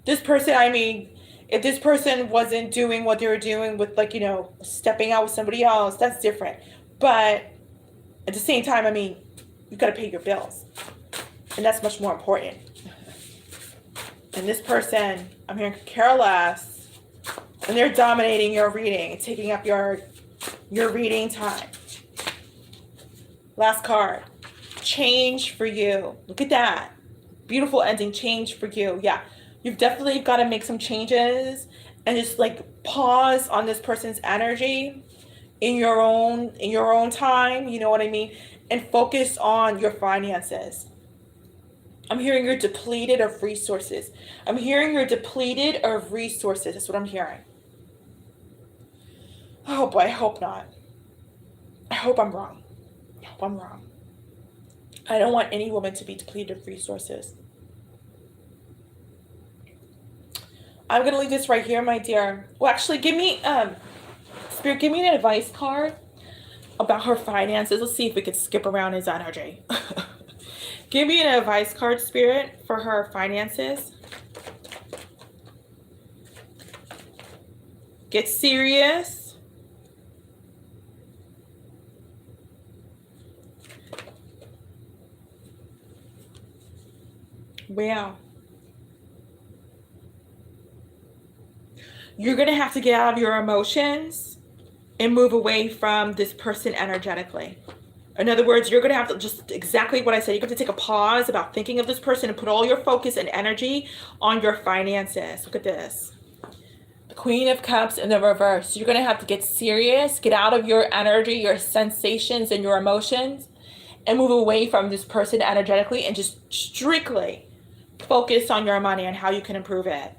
[SPEAKER 1] This person, I mean, if this person wasn't doing what they were doing with, like, you know, stepping out with somebody else, that's different. But at the same time, I mean, you've got to pay your bills. And that's much more important. And this person, I'm hearing care less. And they're dominating your reading, taking up your reading time. Last card. Change for you. Look at that. Beautiful ending. Change for you. Yeah. You've definitely got to make some changes and just like pause on this person's energy in your own time. You know what I mean? And focus on your finances. I'm hearing you're depleted of resources. I'm hearing you're depleted of resources. That's what I'm hearing. Oh boy, I hope not. I hope I'm wrong. I hope I'm wrong. I don't want any woman to be depleted of resources. I'm going to leave this right here, my dear. Well, actually, give me, Spirit, give me an advice card about her finances. Let's see if we could skip around his energy. Give me an advice card, Spirit, for her finances. Get serious. Wow. You're going to have to get out of your emotions and move away from this person energetically. In other words, you're going to have to just exactly what I said. You're going to take a pause about thinking of this person and put all your focus and energy on your finances. Look at this. The Queen of Cups in the reverse. You're going to have to get serious, get out of your energy, your sensations and your emotions, and move away from this person energetically and just strictly focus on your money and how you can improve it.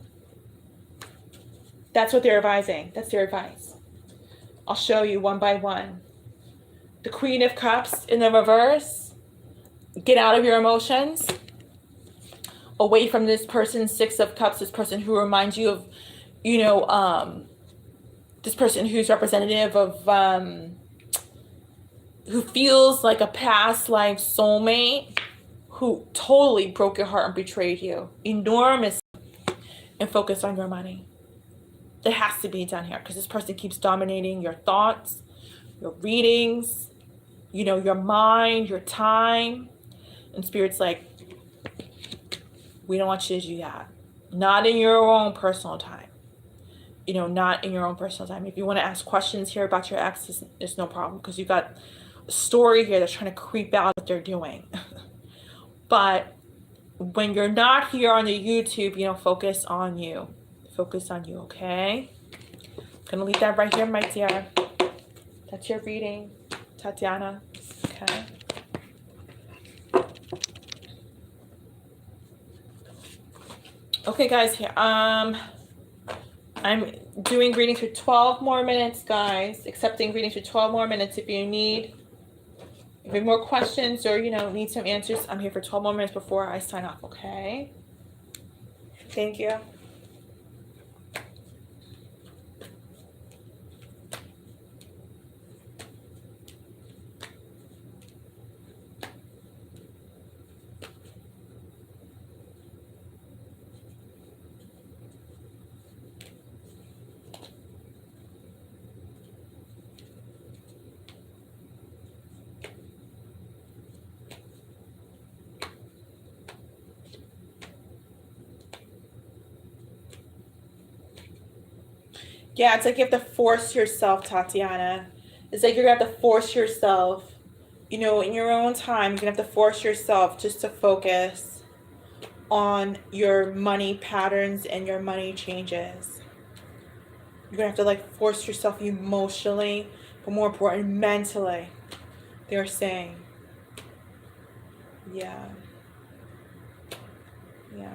[SPEAKER 1] That's what they're advising. That's their advice. I'll show you one by one. The Queen of Cups in the reverse. Get out of your emotions. Away from this person. 6 of Cups, this person who reminds you of, you know, this person who's representative of, who feels like a past life soulmate, who totally broke your heart and betrayed you. Enormous. And focus on your money. It has to be done here because this person keeps dominating your thoughts, your readings, you know, your mind, your time. And Spirit's like, we don't want you to do that. Not in your own personal time. You know, not in your own personal time. If you want to ask questions here about your ex, it's no problem because you've got a story here that's trying to creep out what they're doing. But when you're not here on the YouTube, you know, focus on you. Focus on you, okay? I'm gonna leave that right here, my dear. That's your reading, Tatiana. Okay. Okay, guys. Here, I'm doing readings for 12 more minutes, guys. Accepting readings for 12 more minutes. If you have more questions or you know need some answers, I'm here for 12 more minutes before I sign off. Okay. Thank you. Yeah, it's like you have to force yourself, Tatiana. It's like you're gonna have to force yourself, you know, in your own time, you're gonna have to force yourself just to focus on your money patterns and your money changes. You're gonna have to like force yourself emotionally, but more important, mentally. They're saying. Yeah. Yeah.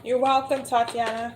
[SPEAKER 1] You're welcome, Tatiana.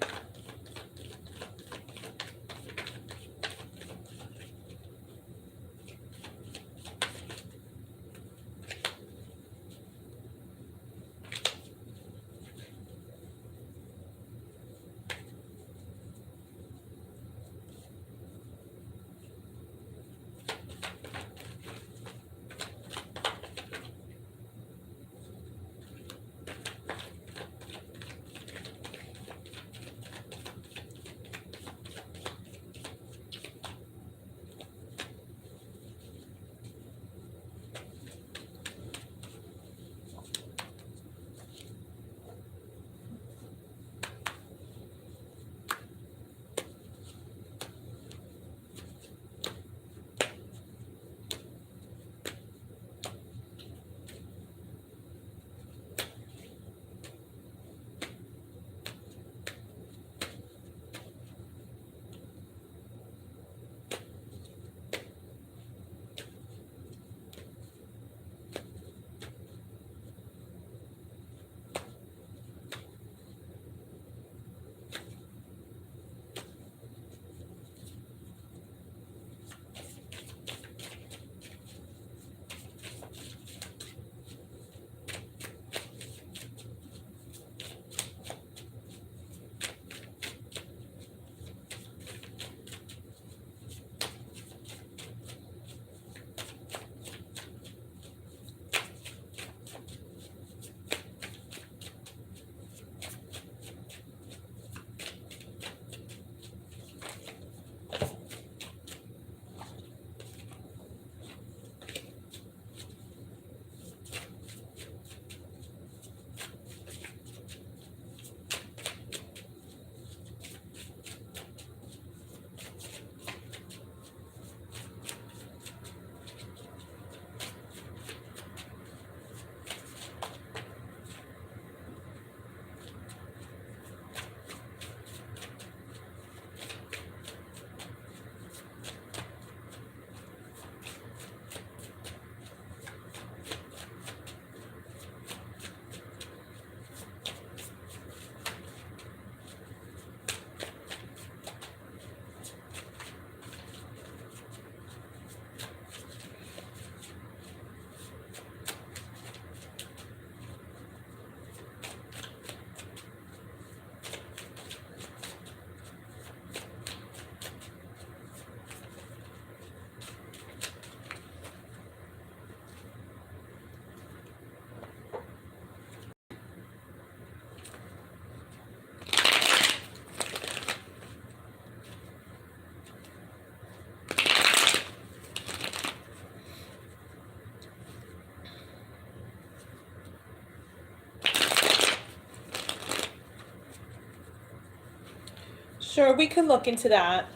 [SPEAKER 1] Sure, we can look into that.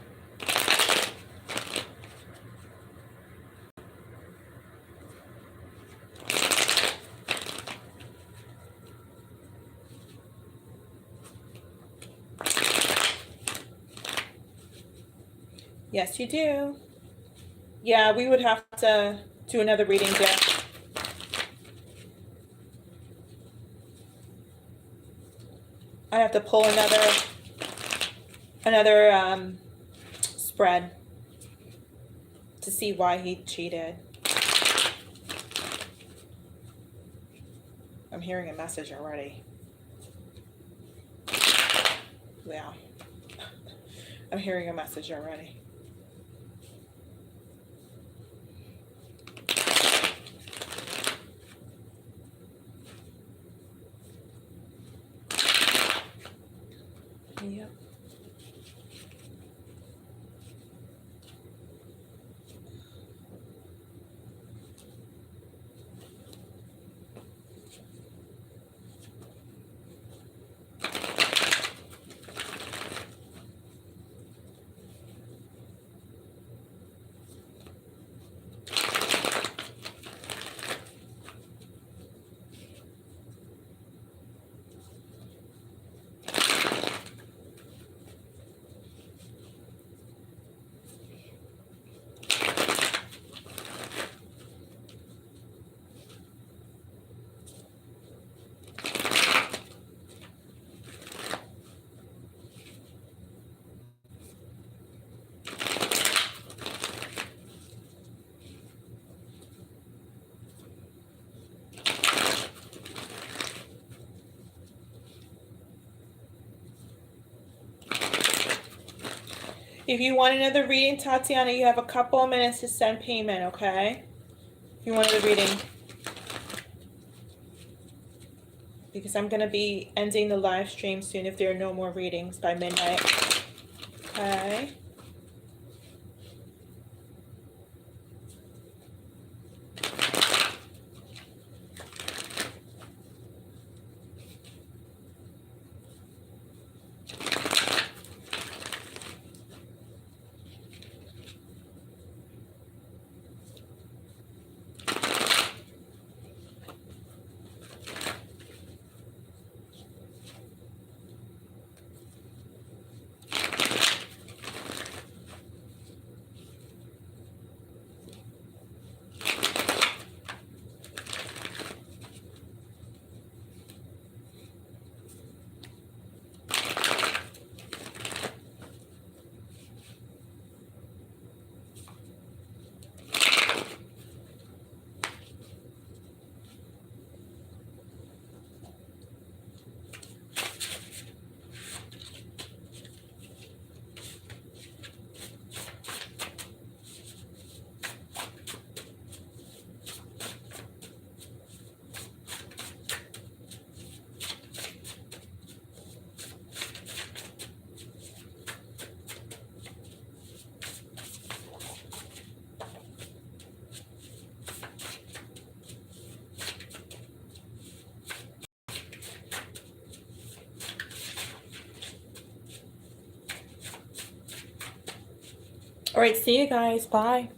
[SPEAKER 1] Yes, you do. Yeah, we would have to do another reading, Jeff. I have to pull another spread to see why he cheated. I'm hearing a message already. Yeah. I'm hearing a message already. Yep. If you want another reading, Tatiana, you have a couple of minutes to send payment, okay? If you want another reading. Because I'm going to be ending the live stream soon if there are no more readings by midnight. Okay. All right, see you guys. Bye.